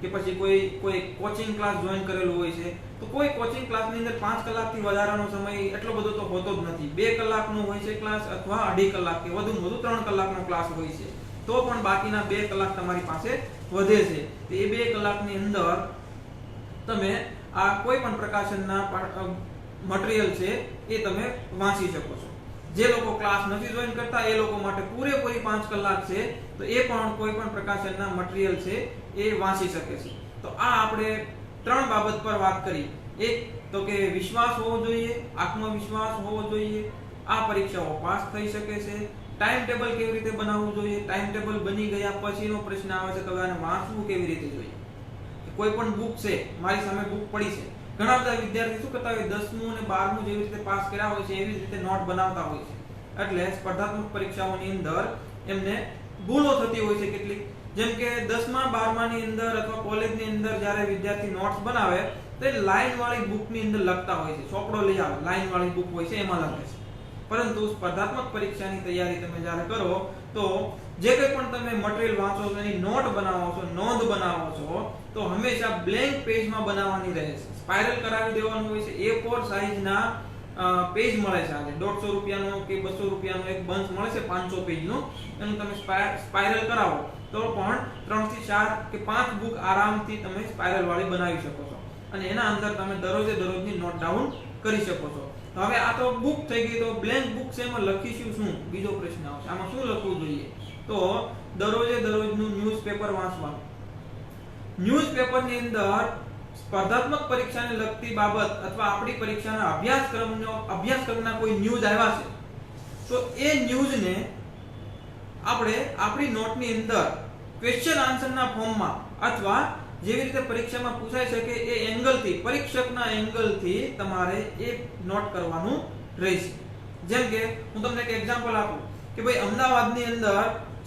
[SPEAKER 2] કે પછી કોઈ કોચિંગ ક્લાસ જોઈન કરેલું હોય છે તો કોઈ કોચિંગ ક્લાસની અંદર 5 કલાકથી વધારાનો સમય એટલો બધો તો હોતો જ નથી. 2 કલાકનો હોય છે ક્લાસ અથવા 2.5 કલાક કે વધુમાં વધુ 3 કલાકનો ક્લાસ હોય છે તો પણ બાકીના 2 કલાક તમારી પાસે વધે છે. તો એ 2 કલાકની અંદર તમે આ કોઈ પણ પ્રકાશનના મટીરીયલ છે એ તમે વાંચી શકો છો. જે લોકો ક્લાસ નથી જોઈન કરતા એ લોકો માટે પૂરેપૂરી 5 કલાક છે તો એ પણ કોઈ પણ પ્રકાશનના મટીરીયલ છે એ વાંચી શકે છે. તો આ આપણે 3 બાબત પર વાત કરી. એક તો કે વિશ્વાસ હોવો જોઈએ, આત્મવિશ્વાસ હોવો જોઈએ, આ પરીક્ષાઓ પાસ થઈ શકે છે, ટાઈમ ટેબલ કેવી રીતે બનાવવું જોઈએ, ટાઈમ ટેબલ બની ગયા પછીનો પ્રશ્ન આવે છે તો આને વાંચવું કેવી રીતે જોઈએ. કોઈ પણ બુક છે, મારી સામે બુક પડી છે, ઘણા બધા વિદ્યાર્થી શું કરતા હોય 10મું અને 12મું જેવી રીતે પાસ કર્યા હોય છે એવી રીતે નોટ બનાવતા હોય છે. એટલે સ્પર્ધાત્મક પરીક્ષાઓની અંદર એમને ભૂલો થતી હોય છે કેટલીક. જેમ કે 10મા 12માની અંદર અથવા કોલેજની અંદર જ્યારે વિદ્યાર્થી નોટ્સ બનાવે તો લાઈન વાળી બુકની અંદર લખતા હોય છે, ચોપડો લઈ આવે લાઈન વાળી બુક હોય છે એમાં લખે છે. પરંતુ સ્પર્ધાત્મક પરીક્ષાની તૈયારી તમે જ્યારે કરો તો જે કંઈ પણ તમે મટીરીયલ વાંચો છો એની નોટ બનાવો છો, નોંધ બનાવો છો તો હંમેશા બ્લેન્ક પેજમાં બનાવવાની રહે છે. સ્પાઇરલ કરાવી દેવાનું હોય છે. A4 સાઈઝના પેજ મળે છે આજે 150 રૂપિયાનો કે 200 રૂપિયાનો એક બંચ મળે છે 500 પેજનો, એનું તમે સ્પાઇરલ કરાવો તો પણ 3 થી 4 કે 5 બુક આરામથી તમે સ્પાઇરલ વાળી બનાવી શકો છો અને એના અંદર તમે દરરોજની નોટ ડાઉન કરી શકો છો. હવે આ તો બુક થઈ ગઈ તો બ્લેન્ક બુક છે એમાં લખીશું શું? બીજો પ્રશ્ન આવશે આમાં શું લખવું જોઈએ? તો દરરોજનું ન્યૂઝપેપર વાંચવાનું. ન્યૂઝપેપરની અંદર સ્પર્ધાત્મક પરીક્ષાને લગતી બાબત અથવા આપણી પરીક્ષાના અભ્યાસક્રમના કોઈ ન્યૂઝ આવ્યા છે તો એ ન્યૂઝને આપણે આપણી નોટની અંદર ક્વેશ્ચન આન્સરના ફોર્મમાં અથવા જેવી રીતે પરીક્ષામાં પૂછાઈ શકે એ એંગલથી, પરીક્ષકના એંગલથી તમારે એ નોટ કરવાનું રહેશે. જેમ કે હું તમને એક એક્ઝામ્પલ આપું કે ભાઈ અમદાવાદની અંદર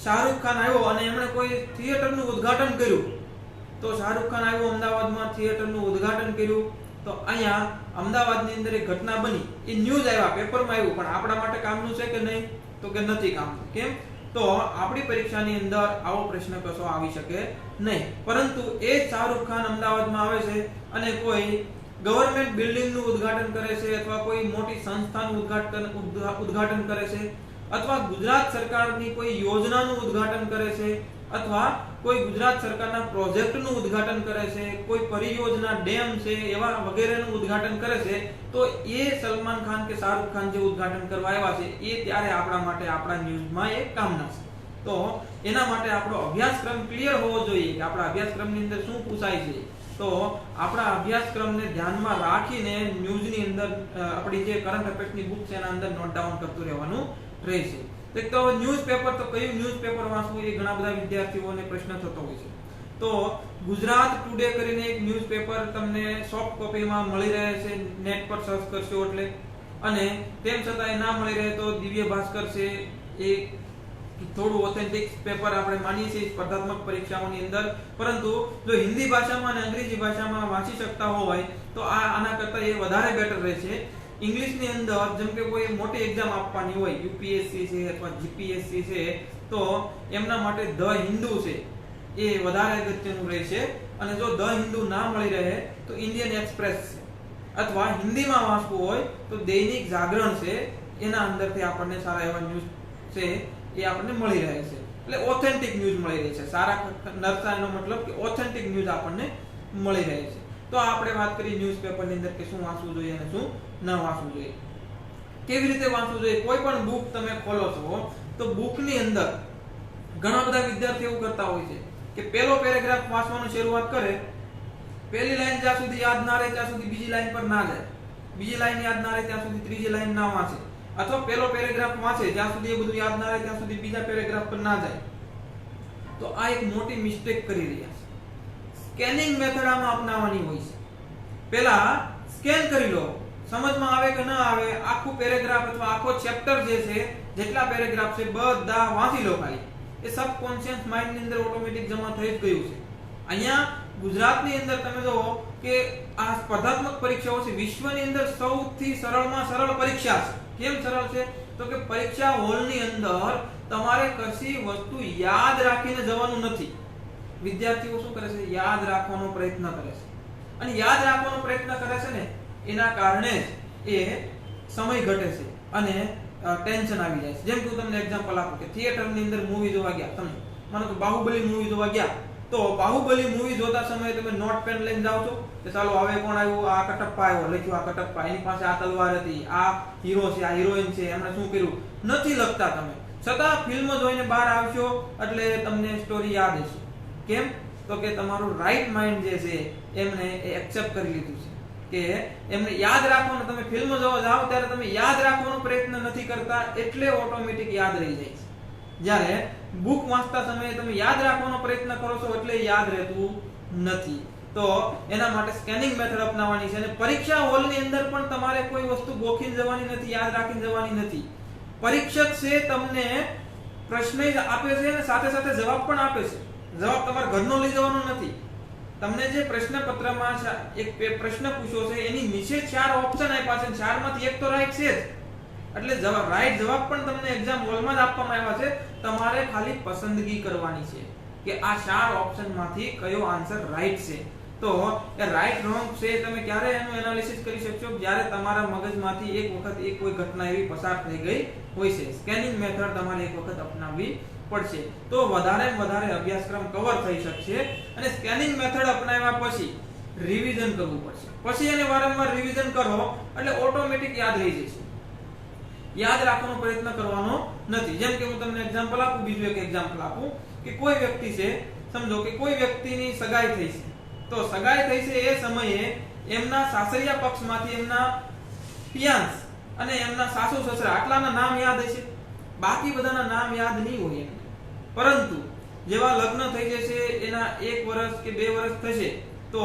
[SPEAKER 2] શાહરૂખ ખાન આવ્યો અને એમણે કોઈ થિયેટરનું ઉદ્ઘાટન કર્યું. તો શાહરૂખ ખાન આવ્યો અમદાવાદમાં, થિયેટરનું ઉદ્ઘાટન કર્યું તો અહીંયા અમદાવાદની અંદર એક ઘટના બની, એ ન્યૂઝ આવ્યા, પેપરમાં આવ્યું, પણ આપણા માટે કામનું છે કે નહીં? તો કે નથી કામનું. કેમ? તો આપણી પરીક્ષાની અંદર આવો પ્રશ્ન કશો આવી શકે નહીં. પરંતુ એ શાહરૂખ ખાન અમદાવાદમાં આવે છે અને કોઈ ગવર્નમેન્ટ બિલ્ડિંગનું ઉદ્ઘાટન કરે છે અથવા કોઈ મોટી સંસ્થાનું ઉદ્ઘાટન કરે છે અથવા ગુજરાત સરકારની કોઈ યોજનાનું ઉદ્ઘાટન કરે છે અથવા કોઈ ગુજરાત સરકારના પ્રોજેક્ટનું ઉદ્ઘાટન કરે છે, કોઈ પરિયોજના, ડેમ છે એવા વગેરેનું ઉદ્ઘાટન કરે છે તો એ સલમાન ખાન કે શાહરૂખ ખાન જે ઉદ્ઘાટન કરવા આવ્યા છે એ ત્યારે આપણા માટે આપણા ન્યૂઝમાં એક કામના છે. તો એના માટે આપણો અભ્યાસક્રમ ક્લિયર હોવો જોઈએ કે આપણા અભ્યાસક્રમની અંદર શું પૂછાય છે. તો આપણા અભ્યાસક્રમને ધ્યાનમાં રાખીને ન્યૂઝની અંદર આપણી જે કરંટ અફેર્સની બુક છે એના અંદર નોટ ડાઉન કરતું રહેવાનું રહેશે. તો ન્યૂઝપેપર તો કયું ન્યૂઝપેપર વાંચવું એ ઘણા બધા વિદ્યાર્થીઓને પ્રશ્ન થતો હોય છે. તો ગુજરાત ટુડે કરીને એક ન્યૂઝપેપર તમને સોફ્ટ કોપીમાં મળી રહે છે, નેટ પર સર્ચ કરશો એટલે. અને તેમ છતાં ના મળી રહે તો દિવ્ય ભાસ્કર છે, એ થોડું ઓથેન્ટિક પેપર આપણે માનીએ છીએ સ્પર્ધાત્મક પરીક્ષાઓની અંદર. પરંતુ જો હિન્દી ભાષામાં અને અંગ્રેજી ભાષામાં વાંચી શકતા હોય તો આના કરતાં એ વધારે બેટર રહેશે. ઇંગ્લિશની અંદર જેમ કે કોઈ મોટી એક્ઝામ આપવાની હોય, યુપીએસસી છે અથવા જીપીએસસી છે, તો એમના માટે ધ હિન્દુ છે એ વધારે અગત્યનું રહેશે. અને જો ધ હિન્દુ ના મળી રહે તો ઇન્ડિયન એક્સપ્રેસ છે અથવા હિન્દીમાં વાંચવું હોય તો દૈનિક જાગરણ છે, એના અંદરથી આપણને સારા એવા ન્યૂઝ છે એ આપણને મળી રહે છે. એટલે ઓથેન્ટિક ન્યૂઝ મળી રહે છે. સારા નરસાનો મતલબ કે ઓથેન્ટિક ન્યૂઝ આપણને મળી રહે છે. તો આપણે વાત કરી ન્યૂઝપેપરની અંદર કે શું વાંચવું જોઈએ અને શું ન વાંચવું જોઈએ. કેવી રીતે વાંચવું જોઈએ. કોઈ પણ બુક તમે ખોલો છો તો બુકની અંદર ઘણા બધા વિદ્યાર્થીઓ એવું કરતા હોય છે કે પહેલો પેરેગ્રાફ વાંચવાનું શરૂઆત કરે, પહેલી લાઈન જ્યાં સુધી યાદ ના રહે ત્યાં સુધી બીજી લાઈન પર ના જાય, બીજી લાઈન યાદ ના રહે ત્યાં સુધી ત્રીજી લાઈન ના વાંચે, અથવા પહેલો પેરેગ્રાફ વાંચે જ્યાં સુધી એ બધું યાદ ના રહે ત્યાં સુધી બીજા પેરેગ્રાફ પર ના જાય. તો આ એક મોટી મિસ્ટેક કરી રહ્યા છે. સ્કેનિંગ મેથડ આમાં અપનાવવાની હોય છે. પહેલા સ્કેન કરી લો, સમજમાં આવે કે ન આવે આખું પેરેગ્રાફ અથવા આખો ચેપ્ટર જે છે, જેટલા પેરેગ્રાફ છે બધા વાંચી લો. ખાલી એ સબકોન્શિયસ માઇન્ડ ની અંદર ઓટોમેટિક જમા થઈ જ ગયું છે. અહીંયા ગુજરાતની અંદર તમે જો કે આ સ્પર્ધાત્મક પરીક્ષાઓ છે, વિશ્વની અંદર સૌથી સરળમાં સરળ પરીક્ષા છે. કેમ સરળ છે? તો કે પરીક્ષા હોલની અંદર તમારે કશી વસ્તુ યાદ રાખીને જવાનું નથી. વિદ્યાર્થીઓ શું કરે છે? યાદ રાખવાનો પ્રયત્ન કરે છે, અને યાદ રાખવાનો પ્રયત્ન કરે છે ને એના કારણે જ એ સમય ઘટે છે અને ટેન્શન આવી જાય છે. જેમ કે હું તમને એક્ઝામ્પલ આપું કે થિયેટરની અંદર મૂવી જોવા ગયા, તમે માનો કે બાહુબલી મૂવી જોવા ગયા, તો બાહુબલી મૂવી જોતા સમયે તમે નોટ પેન લઈને જાઓ છો કે ચાલો હવે કોણ આવ્યું, આ કટપ્પા આવ્યો, લખ્યું આ કટપ્પા, એની પાસે આ તલવાર હતી, આ હીરો છે, આ હિરોઈન છે, એમણે શું કર્યું, નથી લખતા તમે. છતાં ફિલ્મ જોઈને બહાર આવશો એટલે તમને સ્ટોરી યાદ હશે. કેમ? તો કે તમારું રાઈટ માઇન્ડ જે છે એમને એક્સેપ્ટ કરી લીધું છે કે એમને યાદ રાખવાનું. તમે ફિલ્મ જોવા જાઓ ત્યારે તમે યાદ રાખવાનો પ્રયત્ન નથી કરતા, એટલે ઓટોમેટિક યાદ રહી જાય છે. જ્યારે બુક વાંચતા સમયે તમે યાદ રાખવાનો પ્રયત્ન કરો છો એટલે યાદ રહેતું નથી. તો એના માટે સ્કેનિંગ મેથડ અપનાવવાની છે. અને પરીક્ષા હોલની અંદર પણ તમારે કોઈ વસ્તુ ગોખીને જવાની નથી, યાદ રાખીને જવાની નથી. પરીક્ષક છે તમને પ્રશ્ન આપે છે અને સાથે સાથે જવાબ પણ આપે છે. જવાબ તમારા ઘરનો લઈ જવાનો નથી. તમને જે પ્રશ્ન પત્રમાં એક પ્રશ્ન પૂછ્યો છે એની નીચે 4 ઓપ્શન આપ્યા છે, 4 માંથી એક તો રાઈટ છે જ. એટલે રાઈટ જવાબ પણ તમને એક્ઝામ હોલમાં જ આપવામાં આવ્યા છે. તમારે ખાલી પસંદગી કરવાની છે કે આ 4 ઓપ્શન માંથી કયો આન્સર રાઈટ છે. તો એ રાઈટ રોંગ છે તમે ક્યારે એનું એનાલિસિસ કરી શકશો? જ્યારે તમારા મગજમાંથી એક વખત એક કોઈ ઘટના એવી પસાર થઈ ગઈ હોય છે. સ્કેનિંગ મેથડ તમારે એક વખત અપનાવવી પડશે તો વધારે અભ્યાસક્રમ કવર થઈ શકશે. અને સ્કેનિંગ મેથડ અપનાવ્યા પછી રિવિઝન કરવું પડશે. પછી એને વારંવાર રિવિઝન કરો એટલે ઓટોમેટિક યાદ રહી જશે. યાદ રાખવાનો પ્રયત્ન કરવાનો નથી. જેમ કે હું તમને એક્ઝામ્પલ આપું, બીજું એક એક્ઝામ્પલ આપું કે કોઈ વ્યક્તિ છે, સમજો કે કોઈ વ્યક્તિની સગાઈ થઈ છે. તો સગાઈ થઈ છે એ સમયે એમના સાસરિયા પક્ષમાંથી એમના પિયાંસ અને એમના સાસુ સસરા આટલાના નામ યાદ હશે, બાકી બધાના નામ યાદ નહીં હોય એમને. પરંતુ જેવા લગ્ન થઈ જશે, એના 1 વર્ષ કે 2 વર્ષ થશે, તો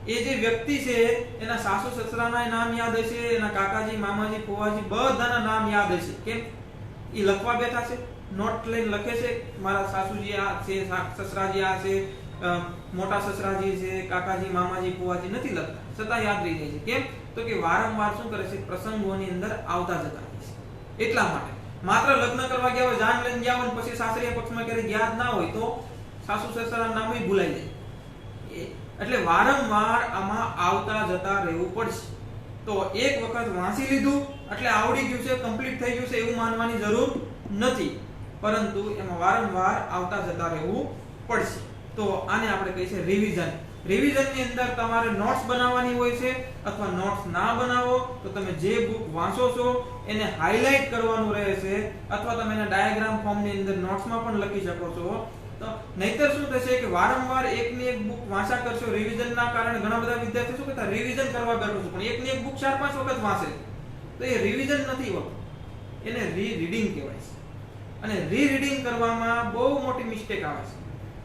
[SPEAKER 2] એ જે વ્યક્તિ છે એના સાસુ સસરાના નામ યાદ હશે, એના કાકાજી, મામાજી, ફુવાજી બધાના નામ યાદ હશે. કેમ? એ લખવા બેઠા છે, નોટ લઈને લખે છે, મારા સાસુજી આ છે, સસરાજી આ છે, મોટા સસરાજી છે, કાકાજી, મામાજી, ફુવાજી નથી લખતા, છતાં યાદ રહી જાય છે. કેમ? તો કે વારંવાર શું કરે છે? પ્રસંગોની અંદર આવતા જતા રહે છે. એટલા માટે માત્ર લગ્ન કરવા ગયા હોય, જાન લઈને ગયા હોય, પછી સાસરિયા પક્ષમાં ક્યારેક યાદ ના હોય તો સાસુ સસરાના નામ ભૂલાઈ જાય. એટલે વારંવાર આમાં આવતા જતા રહેવું પડશે. તો એક વખત વાંચી લીધું એટલે આવડી ગયું છે, કમ્પ્લીટ થઈ ગયું છે એવું માનવાની જરૂર નથી, પરંતુ એમાં વારંવાર આવતા જતા રહેવું પડશે. તો આને આપણે કહીએ છીએ રિવિઝન. રિવિઝનની અંદર તમારે નોટ્સ બનાવવાની હોય છે, અથવા નોટ્સ ના બનાવો તો તમે જે બુક વાંચો છો એને હાઇલાઇટ કરવાનું રહે છે, અથવા તમે એને ડાયાગ્રામ ફોર્મની અંદર નોટ્સમાં પણ લખી શકો છો. તો નહીતર શું થશે કે વારંવાર એકની એક બુક વાંચા કરશો. રિવિઝનના કારણે ઘણા બધા વિદ્યાર્થીઓ શું કહેતા, રિવિઝન કરવા બેઠો છું, પણ એકની એક બુક 4-5 વખત વાંચે તો એ રિવિઝન નથી હોતું, એને રીડીંગ કહેવાય છે. અને રીડીંગ કરવામાં બહુ મોટી મિસ્ટેક આવે છે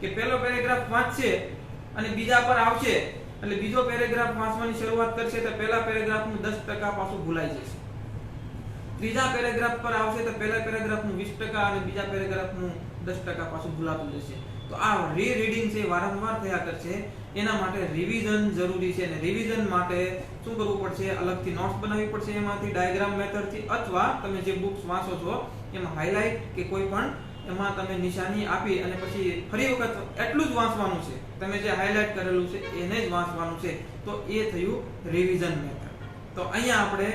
[SPEAKER 2] કે પહેલો પેરેગ્રાફ વાંચશે અને બીજા પર આવશે એટલે બીજો પેરેગ્રાફ વાંચવાની શરૂઆત કરશે તો પહેલા પેરેગ્રાફનું 10% પાછું ભૂલાઈ જશે. ત્રીજા પેરેગ્રાફ પર આવશે તો પહેલા પેરેગ્રાફનું 20% અને બીજા પેરેગ્રાફનું 10% પાછું ભૂલાતું જશે. તો આ રીડીંગ છે વારંવાર થયા કરશે. એના માટે રિવિઝન જરૂરી છે. અને રિવિઝન માટે શું કરવું પડશે? અલગથી નોટ્સ બનાવવી પડશે, એમાંથી ડાયાગ્રામ મેથડથી, અથવા તમે જે બુક્સ વાંચો છો એમાં હાઇલાઇટ કે કોઈ પણ એમાં તમે નિશાની આપી અને પછી ફરી વખત એટલું જ વાંચવાનું છે. તમે જે હાઇલાઇટ કરેલું છે એને જ વાંચવાનું છે. તો એ થયું રિવિઝન મેથડ. તો અહીંયા આપણે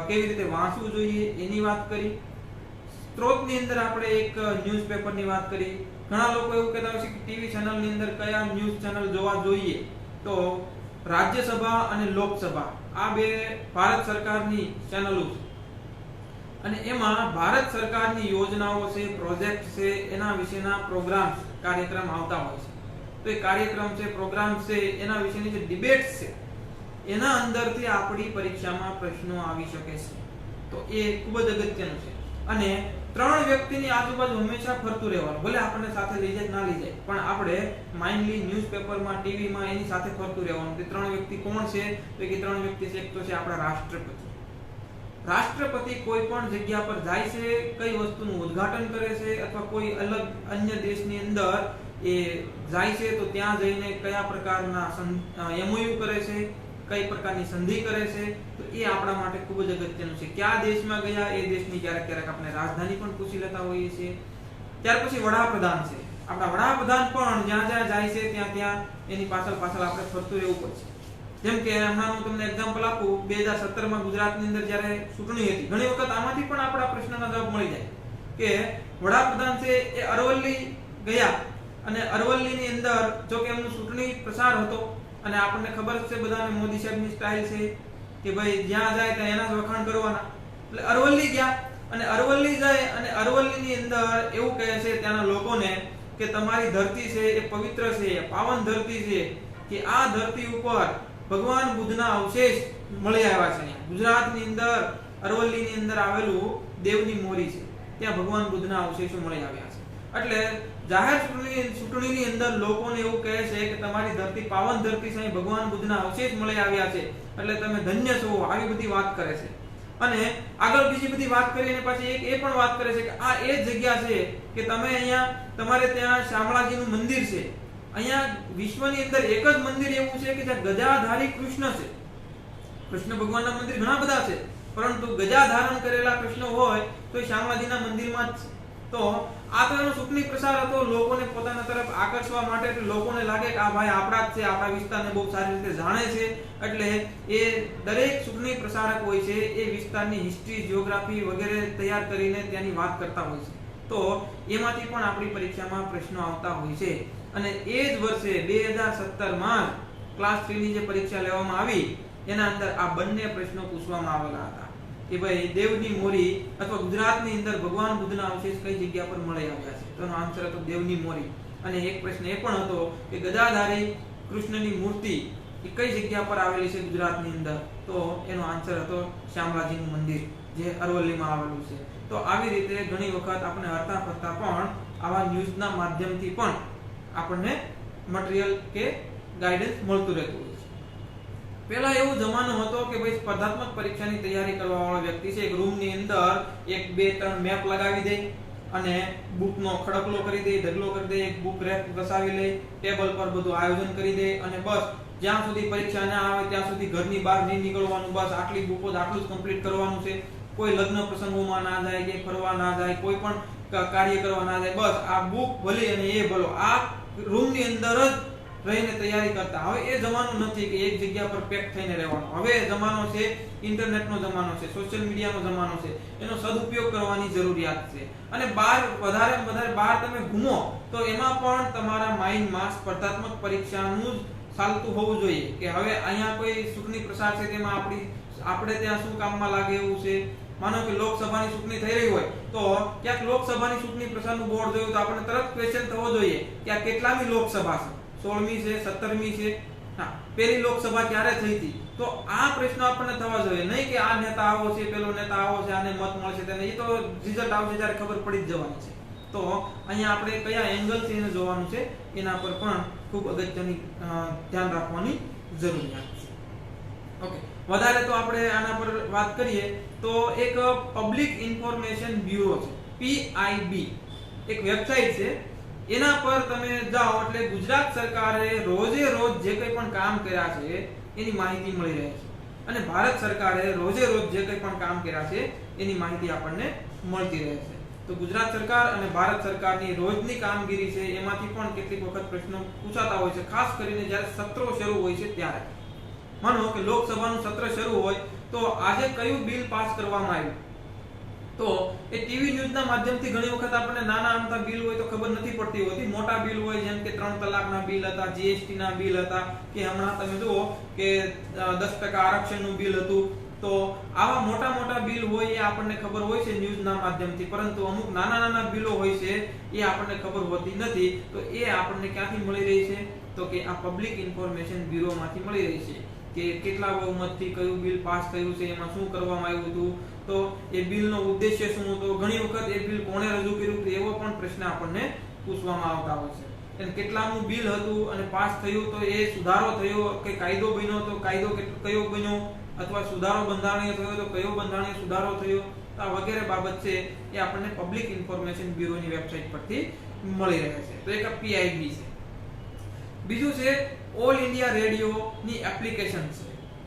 [SPEAKER 2] કેવી રીતે વાંચવું જોઈએ એની વાત કરી. સ્ત્રોતની અંદર આપણે એક ન્યૂઝપેપરની વાત કરી. ઘણા લોકો એવું કહેતા હોય છે કે ટીવી ચેનલની અંદર કયા ન્યૂઝ ચેનલ જોવા જોઈએ. તો રાજ્યસભા અને લોકસભા આ બે ભારત સરકારની ચેનલો છે. અને એમાં ભારત સરકારની યોજનાઓ છે, પ્રોજેક્ટ છે, એના વિશેના પ્રોગ્રામ્સ, કાર્યક્રમ આવતા હોય છે. તો એ કાર્યક્રમ છે, પ્રોગ્રામ છે, એના વિશેની જે ડિબેટ્સ છે એના અંદરથી આપણી પરીક્ષામાં પ્રશ્નો આવી શકે છે. તો એ ખૂબ જ અગત્યનું છે. અને 3 વ્યક્તિની આજુબાજુ હંમેશા ફરતું રહેવાનું. ભલે આપણને સાથે લઈ જાય ના લઈ જાય, પણ આપણે માઇન્ડલી ન્યૂઝપેપરમાં, ટીવીમાં એની સાથે ફરતું રહેવાનું. તે 3 વ્યક્તિ કોણ છે? તો એ 3 વ્યક્તિ છે, એક તો છે આપણા રાષ્ટ્રપતિ. રાષ્ટ્રપતિ કોઈ પણ જગ્યા પર જાય છે, કઈ વસ્તુનું ઉદ્ઘાટન કરે છે અથવા કોઈ અલગ અન્ય દેશની અંદર એ જાય છે તો ત્યાં જઈને કયા પ્રકારના MOU કરે છે, કઈ પ્રકારની સંધિ કરે છે, તો એ આપણા માટે ખૂબ જ અગત્યનું છે. કયા દેશમાં ગયા એ દેશની ક્યારેક આપણે રાજધાની પણ પૂછી લેતા હોઈએ છીએ. ત્યાર પછી વડાપ્રધાન છે. આપણા વડાપ્રધાન પણ જ્યાં જ્યાં જાય છે ત્યાં એની પાછળ આપણે ફરતું રહેવું પડશે. જેમ કે હમણાં હું તમને એક્ઝામ્પલ આપું, 2017 માં ગુજરાતની અંદર જ્યારે ચૂંટણી હતી, ઘણી વખત આમાંથી પણ આપણા પ્રશ્નના જવાબ મળી જાય કે વડાપ્રધાન છે એ અરવલ્લી ગયા અને અરવલ્લીની અંદર જો કે એમનું ચૂંટણી પ્રચાર હતો અને આપણને ખબર છે બધાને મોદી સાહેબની સ્ટાઇલ છે કે ભાઈ જ્યાં જાય ત્યાં એના જ વખાણ કરવાના. એટલે અરવલ્લી ગયા અને અરવલ્લી જાય અને અરવલ્લીની અંદર એવું કહે છે ત્યાંના લોકોને કે તમારી ધરતી છે એ પવિત્ર છે, પાવન ધરતી છે, કે આ ધરતી ઉપર ભગવાન બુદ્ધના અવશેષ મળી આવ્યા છે. ગુજરાતની અંદર અરવલ્લીની અંદર આવેલું દેવની મોરી છે, ત્યાં ભગવાન બુદ્ધના અવશેષો મળી આવ્યા છે. એટલે જાહેર ચૂંટણીની અંદર લોકોને એવું કહે છે કે તમારી ધરતી પાવન ધરતી છે, ભગવાન બુદ્ધના અવશેષ મળી આવ્યા છે, એટલે તમે ધન્ય છો, આવી બધી વાત કરે છે. અને આગળ બીજી બધી વાત કરી અને પછી એક એ પણ વાત કરે છે કે આ એ જ જગ્યા છે કે તમે અહીંયા તમારે ત્યાં શામળાજીનું મંદિર છે. અહીંયા વિશ્વની અંદર એક જ મંદિર એવું છે કે જ્યાં ગજાધારી કૃષ્ણ છે. કૃષ્ણ ભગવાનના મંદિર ઘણા બધા છે, પરંતુ ગજા ધારણ કરેલા કૃષ્ણ હોય તો એ શામળાજીના મંદિરમાં જ છે. તો આ તો એનો ચૂંટણી પ્રચાર હતો, લોકોને પોતાના તરફ આકર્ષવા માટે, એટલે લોકોને લાગે કે આ ભાઈ આપણા જ છે, આપણા વિસ્તારને બહુ સારી રીતે જાણે છે. એટલે એ દરેક ચૂંટણી પ્રચારક હોય છે એ વિસ્તારની હિસ્ટ્રી, જીઓગ્રાફી વગેરે તૈયાર કરીને ત્યાંની વાત કરતા હોય છે. તો એમાંથી પણ આપણી પરીક્ષામાં પ્રશ્નો આવતા હોય છે. અને એ જ વર્ષે 2017 માં ક્લાસ 3 ની જે પરીક્ષા લેવામાં આવી એના અંદર આ બંને પ્રશ્નો પૂછવામાં આવેલા હતા કે ભાઈ દેવની મોરી અથવા ગુજરાતની અંદર ભગવાન બુદ્ધના અવશેષ કઈ જગ્યા પર મળી આવ્યા છે. તો એનો આન્સર હતો દેવની મોરી. અને એક પ્રશ્ન એ પણ હતો કે ગદાધારી કૃષ્ણની મૂર્તિ એ કઈ જગ્યા પર આવેલી છે ગુજરાતની અંદર? તો એનો આન્સર હતો શામળાજીનું મંદિર જે અરવલ્લીમાં આવેલું છે. તો આવી રીતે ઘણી વખત આપણે હરતા ફરતા પણ આવા ન્યૂઝના માધ્યમથી પણ આપણને મટીરીયલ કે ગાઈડન્સ મળતું રહેતું હોય છે. પહેલા એવો જમાનો હતો કે ભાઈ સ્પર્ધાત્મક પરીક્ષાની તૈયારી કરવા વાળો વ્યક્તિ છે એક રૂમની અંદર 1 2 3 મેપ લગાવી દે અને બુકનો ખડકલો કરી દે, ઢગલો કરી દે, એક બુક રેક વસાવી લે, ટેબલ પર બધું આયોજન કરી દે અને બસ જ્યાં સુધી પરીક્ષા ના આવે ત્યાં સુધી ઘરની બહાર નહીં નીકળવાનું. બસ આટલી બુકો આટલું જ કમ્પ્લીટ કરવાનું છે. કોઈ લગ્ન પ્રસંગોમાં ના જાય, કે ફરવા ના જાય, કોઈ પણ કાર્ય કરવા ના જાય. બસ આ બુક ભલી અને એ ભલો, આ રૂમની અંદર જ રહીને તૈયારી કરતા. હવે એ જમાનો નથી કે એક જગ્યા પર પેક થઈને રહેવાનો. હવે જમાનો છે ઇન્ટરનેટનો જમાનો છે, સોશિયલ મીડિયાનો જમાનો છે. એનો સદુપયોગ કરવાની જરૂરિયાત છે. અને વધારે બહાર તમે ઘૂમો તો એમાં પણ તમારા માઇન્ડમાં સ્પર્ધાત્મક પરીક્ષાનું જ ચાલતું હોવું જોઈએ કે હવે અહીંયા કોઈ ચૂંટણી પ્રચાર છે તેમાં આપણે ત્યાં શું કામમાં લાગે એવું છે. માનો કે લોકસભાની ચૂંટણી થઈ રહી હોય તો ક્યાંક લોકસભાની ચૂંટણી પ્રચારનું બોર્ડ જોયું તો આપણે તરત ક્વેશ્ચન થવો જોઈએ કે આ કેટલામી લોકસભા છે, 16મી છે, 17મી છે, હા પહેલી લોકસભા ક્યારે થઈ હતી. તો આ પ્રશ્નો આપણને થવા જોઈએ, નહીં કે આ નેતા આવો છે, પેલો નેતા આવો છે, આને મત મળશે તેને. એ તો રિઝલ્ટ આવશે ત્યારે ખબર પડી જ જવાની છે. તો અહીંયા આપણે કયા એંગલથી એને જોવાનું છે એના પર પણ ખૂબ અગત્યની ધ્યાન રાખવાની જરૂરિયાત છે. ઓકે, વધારે તો આપણે આના પર વાત કરીએ તો એક પબ્લિક ઇન્ફોર્મેશન બ્યુરો છે, PIB એક વેબસાઇટ છે. એના પર તમે જાઓ એટલે ગુજરાત સરકારે રોજે રોજ જે કંઈ પણ કામ કર્યા છે એની માહિતી મળી રહે છે. અને ભારત સરકારે રોજે રોજ જે કંઈ પણ કામ કર્યા છે એની માહિતી આપણને મળતી રહે છે. તો ગુજરાત સરકાર અને ભારત સરકારની રોજની કામગીરી છે એમાંથી પણ કેટલીક વખત પ્રશ્નો પૂછાતા હોય છે, ખાસ કરીને જ્યારે સત્રો શરૂ હોય છે ત્યારે. માનો કે લોકસભાનું સત્ર શરૂ હોય તો આજે કયું બિલ પાસ કરવામાં આવ્યું, તો એ ટીવી ન્યૂઝના માધ્યમથી ઘણી વખત આપણને નાના અમથા બિલ હોય તો ખબર નથી પડતી હોતી. મોટા બિલ હોય જેમ કે 3 તલાકના બિલ હતા, GST ના બિલ હતા, કે હમણાં તમે જુઓ કે 10% આરક્ષણનું બિલ હતું, તો આવા મોટા મોટા બિલ હોય એ આપણને ખબર હોય છે ન્યૂઝના માધ્યમથી, પરંતુ અમુક નાના નાના બિલો હોય છે એ આપણને ખબર હોતી નથી. તો એ આપણને ક્યાંથી મળી રહી છે? તો કે આ પબ્લિક ઇન્ફોર્મેશન બ્યુરોમાંથી મળી રહી છે કે કેટલા બહુમતથી કયું બિલ પાસ થયું છે, એમાં શું કરવામાં આવ્યું હતું, તો એ બિલનો ઉદ્દેશ્ય શું હતો, ઘણી વખત એ બિલ કોણે રજૂ કર્યું હતું એવો પણ પ્રશ્ન આપણને પૂછવામાં આવતા હોય છે. અને કેટલામું બિલ હતું અને પાસ થયું, તો એ સુધારો થયો કે કાયદો બન્યો, તો કાયદો કયો બન્યો, અથવા સુધારો બંધારણીય થયો તો કયો બંધારણીય સુધારો થયો, તો આ વગેરે બાબત છે એ આપણને પબ્લિક ઇન્ફોર્મેશન બ્યુરોની વેબસાઇટ પરથી મળી રહે છે. તો એક PIB છે. બીજું છે ઓલ ઇન્ડિયા રેડિયોની એપ્લિકેશન છે.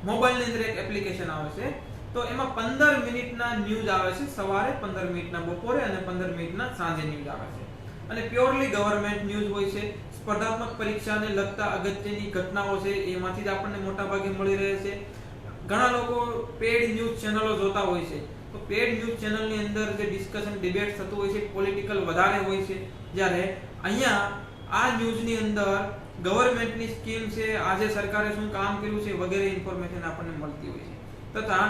[SPEAKER 2] મોબાઈલની અંદર એક એપ્લિકેશન આવે છે, તો એમાં 15 મિનિટના ન્યૂઝ આવે છે, સવારે 15 મિનિટના બપોરે અને 15 મિનિટના સાંજે ન્યૂઝ આવે છે. અને પ્યોરલી ગવર્નમેન્ટ ન્યૂઝ હોય છે. સ્પર્ધાત્મક પરીક્ષાને લગતા અગત્યની ઘટનાઓ છે એમાંથી જ આપણને મોટા ભાગે મળી રહે છે. ઘણા લોકો પેડ ન્યૂઝ ચેનલો જોતા હોય છે, તો પેડ ન્યૂઝ ચેનલની અંદર જે ડિસ્કશન ડિબેટ થતું હોય છે પોલિટિકલ વધારે હોય છે, જ્યારે અહીંયા આ ન્યૂઝની અંદર ગવર્નમેન્ટની સ્કીમ છે, આજે સરકારે શું કામ કર્યું છે વગેરે ઇન્ફોર્મેશન આપણને મળતી હોય છે. તથા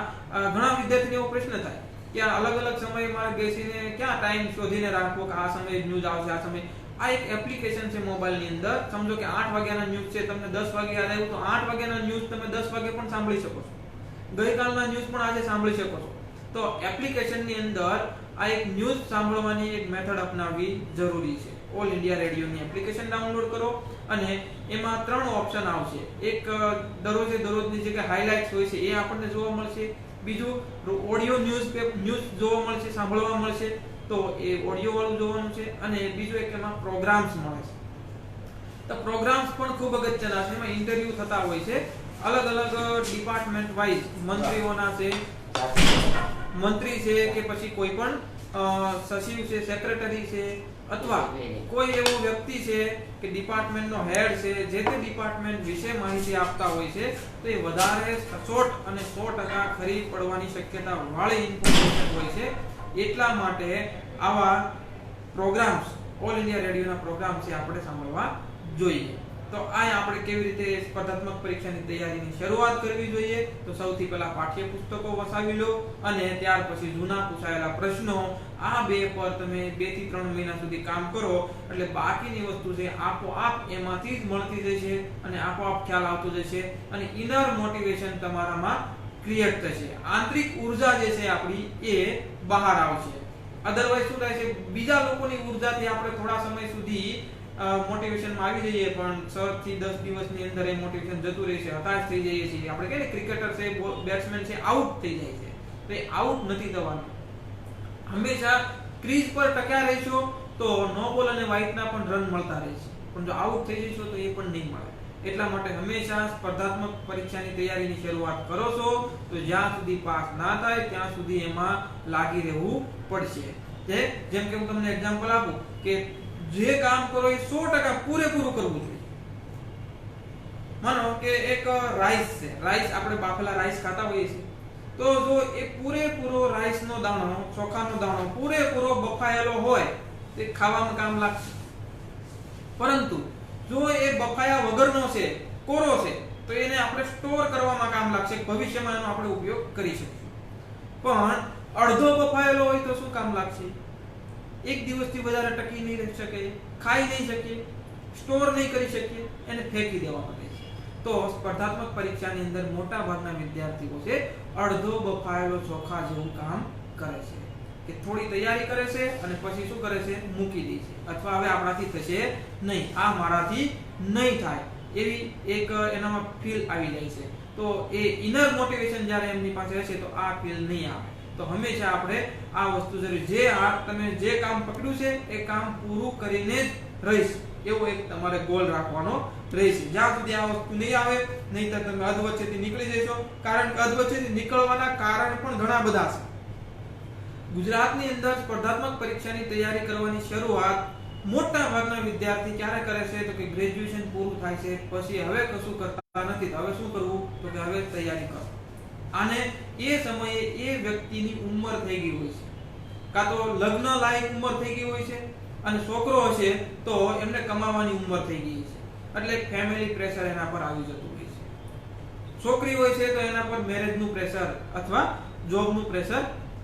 [SPEAKER 2] ઘણા વિદ્યાર્થીઓ પ્રશ્ન થાય કે આ અલગ અલગ સમયે મારે બેસીને ક્યાં ટાઈમ શોધીને રાખવો કે આ સમયે ન્યૂઝ આવશે, આ સમયે. આ એક એપ્લિકેશન છે મોબાઈલની અંદર. સમજો કે 8 વાગ્યાના ન્યૂઝ છે, તમને 10 વાગે યાદ આવ્યું તો 8 વાગ્યાના ન્યૂઝ તમે 10 વાગે પણ સાંભળી શકો છો, ગઈકાલના ન્યૂઝ પણ આજે સાંભળી શકો છો. તો એપ્લિકેશનની અંદર આ એક ન્યૂઝ સાંભળવાની એક મેથડ અપનાવવી જરૂરી છે. ઓલ ઇન્ડિયા રેડિયોની એપ્લિકેશન ડાઉનલોડ કરો અને એમાં 3 ઓપ્શન આવશે. એક દરરોજની જે કે હાઇલાઇટ્સ હોય છે એ આપણને જોવા મળશે. બીજું ઓડિયો ન્યૂઝ જોવા મળશે, સાંભળવા મળશે, તો એ ઓડિયો વાળું જોવાનું છે. અને બીજું એક એમાં પ્રોગ્રામ્સ મળે છે. તો પ્રોગ્રામ્સ પણ ખૂબ અગત્યના છે. એમાં ઇન્ટરવ્યુ થતા હોય છે અલગ અલગ ડિપાર્ટમેન્ટ વાઇઝ, મંત્રીઓના છે, મંત્રી છે કે પછી કોઈ પણ સચિવ છે, સેક્રેટરી છે, અથવા કોઈ એવો વ્યક્તિ છે કે ડિપાર્ટમેન્ટનો હેડ છે, જે તે ડિપાર્ટમેન્ટ વિશે માહિતી આપતા હોય છે, તો એ વધારે સચોટ અને 100% ખરી પડવાની શક્યતા વાળી ઇન્ફોર્મેશન હોય છે. એટલા માટે આવા પ્રોગ્રામ્સ, ઓલ ઇન્ડિયા રેડિયોના પ્રોગ્રામ છે આપણે સાંભળવા જોઈએ. તો આ આપણે કેવી રીતે સ્પર્ધાત્મક પરીક્ષાની તૈયારીની શરૂઆત કરવી જોઈએ, તો સૌથી પહેલા પાઠ્યપુસ્તકો વસાવી લો અને ત્યાર પછી જૂના પૂછાયેલા પ્રશ્નો, આ બે પર તમે 2 થી 3 મહિના સુધી કામ કરો એટલે બાકીની વસ્તુ છે આપોઆપ એમાંથી જ મળતી જશે અને આપોઆપ ખ્યાલ આવતો જશે અને ઇનર મોટિવેશન તમારામાં ક્રિએટ થશે. આંતરિક ઉર્જા જે છે આપણી એ બહાર આવશે. અધરવાઇઝ શું થાય છે, બીજા લોકોની ઉર્જાથી આપણે થોડા સમય સુધી મોટિવેશનમાં આવી જઈએ, પણ 6 થી 10 દિવસની અંદર એ મોટિવેશન જતું રહે છે, હતાશ થઈ જઈએ છીએ. આપણે કહીએ ને ક્રિકેટર છે, બેટ્સમેન છે, આઉટ થઈ જાય છે, તો એ આઉટ નથી થવાનું. હંમેશા ક્રીઝ પર ટક્યા રહેશો તો નો બોલ અને વ્હાઇટના પણ રન મળતા રહેશે, પણ જો આઉટ થઈ જશો તો એ પણ નહીં મળે. એટલા માટે હંમેશા સ્પર્ધાત્મક પરીક્ષાની તૈયારીની શરૂઆત કરો છો તો જ્યાં સુધી પાસ ના થાય ત્યાં સુધી એમાં લાગી રહેવું પડશે. જેમ કે હું તમને એક્ઝામ્પલ આપું કે જે કામ કરો એ 100% પૂરેપૂરું કરવું જોઈએ. માનો કે એક રાઈસ છે, રાઈસ આપણે બાફેલા રાઈસ ખાતા હોઈએ છીએ, તો જો એ પૂરેપૂરો રાઈસનો દાણો, ચોખાનો દાણો પૂરેપૂરો બફાયેલો હોય તે ખાવામાં કામ લાગશે. પરંતુ જો એ બફાયા વગરનો છે, કોરો છે, તો એને આપણે સ્ટોર કરવામાં કામ લાગશે, ભવિષ્યમાં એનો આપણે ઉપયોગ કરી શકીશું. પણ અડધો બફાયેલો હોય તો શું કામ લાગશે? એક દિવસથી વધારે ટકી નહીં રહી શકે, ખાઈ નહીં શકીએ, સ્ટોર નહીં કરી શકીએ, એને ફેંકી દેવા પડે છે. તો સ્પર્ધાત્મક પરીક્ષાની અંદર મોટા ભાગના વિદ્યાર્થીઓ છે અડધો બફાયેલો ચોખા જેવું કામ કરે છે કે થોડી તૈયારી કરે છે અને પછી શું કરે છે, મૂકી દે છે, અથવા હવે આપણાથી થશે નહીં, આ મારાથી નહીં થાય, એવી એક એનામાં ફીલ આવી જાય છે. તો એ ઇનર મોટિવેશન જ્યારે એમની પાસે હશે તો આ ફીલ નહીં આવે. તો હંમેશા આપણે આ વસ્તુ જરૂરી, તમે જે કામ પકડ્યું છે એ કામ પૂરું કરીને જ રહીશ એવો એક તમારે ગોલ રાખવાનો રહેશે. જ્યાં સુધી આ વસ્તુ નહીં આવે, નહીંતર તમે અધવચ્ચેથી નીકળી જશો. કારણ કે અધવચ્ચેથી નીકળવાના કારણ પણ ઘણા બધા છે. ગુજરાતની અંદર સ્પર્ધાત્મક પરીક્ષાની તૈયારી કરવાની શરૂઆત મોટા ભાગના વિદ્યાર્થી ક્યારે કરે છે, તો કે ગ્રેજ્યુએશન પૂરું થાય છે પછી હવે કશું કરતા નથી, હવે શું કરવું, તો કે હવે તૈયારી કરો. આને એ સમયે એ વ્યક્તિની ઉંમર થઈ ગઈ હોય છે, કાં તો લગ્ન લાયક ઉંમર થઈ ગઈ હોય છે, અને છોકરો હશે તો એમને કમાવાની ઉંમર થઈ ગઈ છે, એટલે ફેમિલી પ્રેશર એના પર આવી જતું હોય છે. છોકરી હોય છે તો એના પર મેરેજનું પ્રેશર અથવા જોબનું પ્રેશર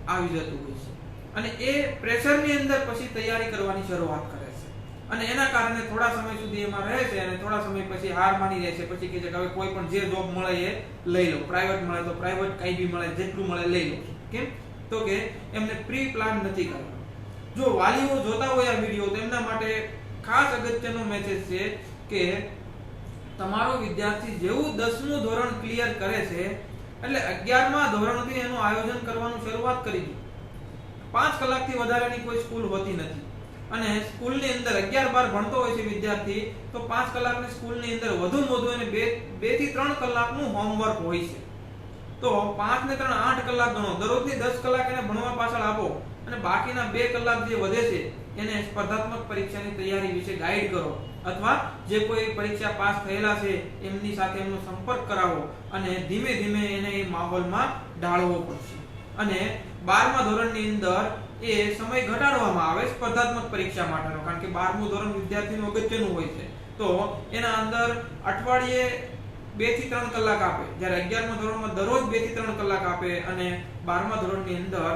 [SPEAKER 2] આવી જતું હોય છે અને એ પ્રેશરની અંદર પછી તૈયારી કરવાની શરૂઆત કરે છે અને એના કારણે થોડા સમય સુધી એમાં રહે છે અને થોડા સમય પછી હાર માની રહે છે, પછી કહે છે કે હવે કોઈ પણ જે જોબ મળે એ લઈ લો, પ્રાઇવેટ મળે તો પ્રાઇવેટ, કઈ બી મળે જેટલું મળે લઈ લો. કેમ? તો કે એમને પ્રી પ્લાન નથી કરવાનો. જો વાલીઓ જોતા હોય આ વિડિયો તો એમના માટે ખાસ અગત્યનો મેસેજ છે કે તમારો વિદ્યાર્થી જેવું 10મું ધોરણ ક્લિયર કરે છે એટલે 11મા ધોરણથી એનું આયોજન કરવાનું શરૂઆત કરી દો. 5 કલાકથી વધારેની કોઈ સ્કૂલ હોતી નથી અને સ્કૂલની અંદર 11-12 ભણતો હોય છે વિદ્યાર્થી તો 5 કલાકની સ્કૂલની અંદર વધુમાં વધુ એને 2 થી 3 કલાકનું હોમવર્ક હોય છે. તો 5 ને 3 8 કલાક ગણો, દરરોજની 10 કલાક એને ભણવા પાછળ આપો અને બાકીના 2 કલાક જે વધે છે એને સ્પર્ધાત્મક પરીક્ષાની તૈયારી વિશે ગાઈડ કરો અથવા જે કોઈ પરીક્ષા પાસ થયેલા છે એમની સાથે એમનો સંપર્ક કરાવો અને ધીમે ધીમે એને એ માહોલમાં ઢાળવો પડશે. અને 12મા ધોરણની અંદર એ સમય ઘટાડવામાં આવે સ્પર્ધાત્મક પરીક્ષા માટેનો, કારણ કે 12મું ધોરણ વિદ્યાર્થીનું અગત્યનું હોય છે. તો એના અંદર અઠવાડિયે 2 થી 3 કલાક આપે, જ્યારે 11મા ધોરણમાં દરરોજ 2 થી 3 કલાક આપે અને 12મા ધોરણની અંદર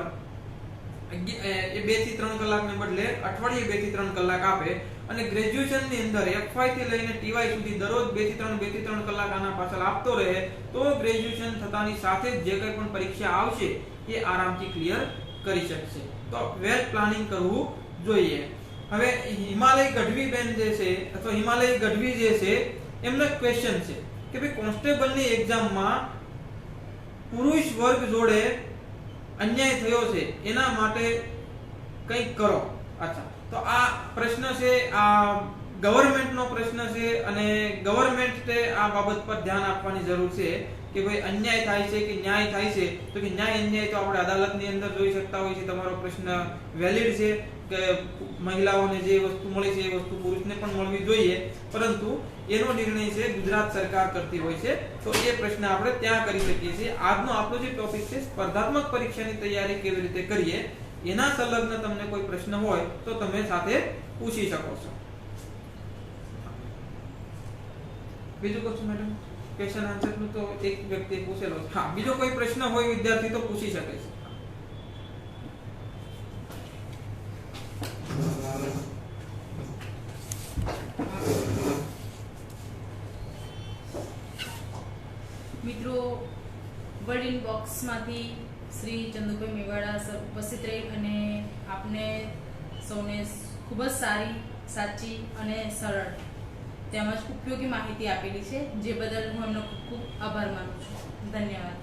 [SPEAKER 2] એ 2 થી 3 કલાકને બદલે અઠવાડિયે 2 થી 3 કલાક આપે અને ગ્રેજ્યુએશનની અંદર FY થી લઈને TY સુધી દરરોજ 2 થી 3 કલાક આના પાછળ આપતો રહે તો ગ્રેજ્યુએશન થતાની સાથે જ જે કંઈ પણ પરીક્ષા આવશે એ આરામથી ક્લિયર કરી શકશે. તો વેલ પ્લાનિંગ કરવું જોઈએ. હવે હિમાલય ગઢવી બેન જે છે અથવા હિમાલય ગઢવી જે છે એમનો ક્વેશ્ચન છે કે ભાઈ કોન્સ્ટેબલની એક્ઝામમાં પુરુષ વર્ગ જોડે અન્યાય થયો છે એના માટે કંઈક કરો. અચ્છા, તો આ પ્રશ્ન છે, આ ગવર્નમેન્ટનો પ્રશ્ન છે અને ગવર્નમેન્ટે આ બાબત પર ધ્યાન આપવાની જરૂર છે કે ભાઈ અન્યાય થાય છે કે ન્યાય થાય છે. તો કે ન્યાય અન્યાય તો આપણે અદાલતની અંદર જોઈ શકતા હોઈએ છીએ. તમારો પ્રશ્ન વેલિડ છે કે મહિલાઓને જે વસ્તુ મળી છે એ વસ્તુ પુરુષને પણ મળવી જોઈએ, પરંતુ એનો નિર્ણય છે ગુજરાત સરકાર કરતી હોય છે. તો એ પ્રશ્ન આપણે ત્યાં કરી શકીએ છીએ. આજનો આપણો જે ટોપિક છે સ્પર્ધાત્મક પરીક્ષાની તૈયારી કેવી રીતે કરીએ એના સંલગ્ન તમને કોઈ પ્રશ્ન હોય તો તમે સાથે પૂછી શકો છો. બીજું કશું મેડમ? ક્વેશ્ચન આન્સર નું તો એક વ્યક્તિએ પૂછેલો છે. હા, બીજો કોઈ પ્રશ્ન હોય વિદ્યાર્થી તો પૂછી શકે છે.
[SPEAKER 1] મિત્રો, વર્ડ ઇન બોક્સમાંથી શ્રી ચંદુભાઈ મેવાડા સર ઉપસ્થિત રહી અને આપને સૌને ખૂબ જ સારી, સાચી અને સરળ તેમજ ઉપયોગી માહિતી આપેલી છે, જે બદલ હું એમનો ખૂબ ખૂબ આભાર માનું છું. ધન્યવાદ.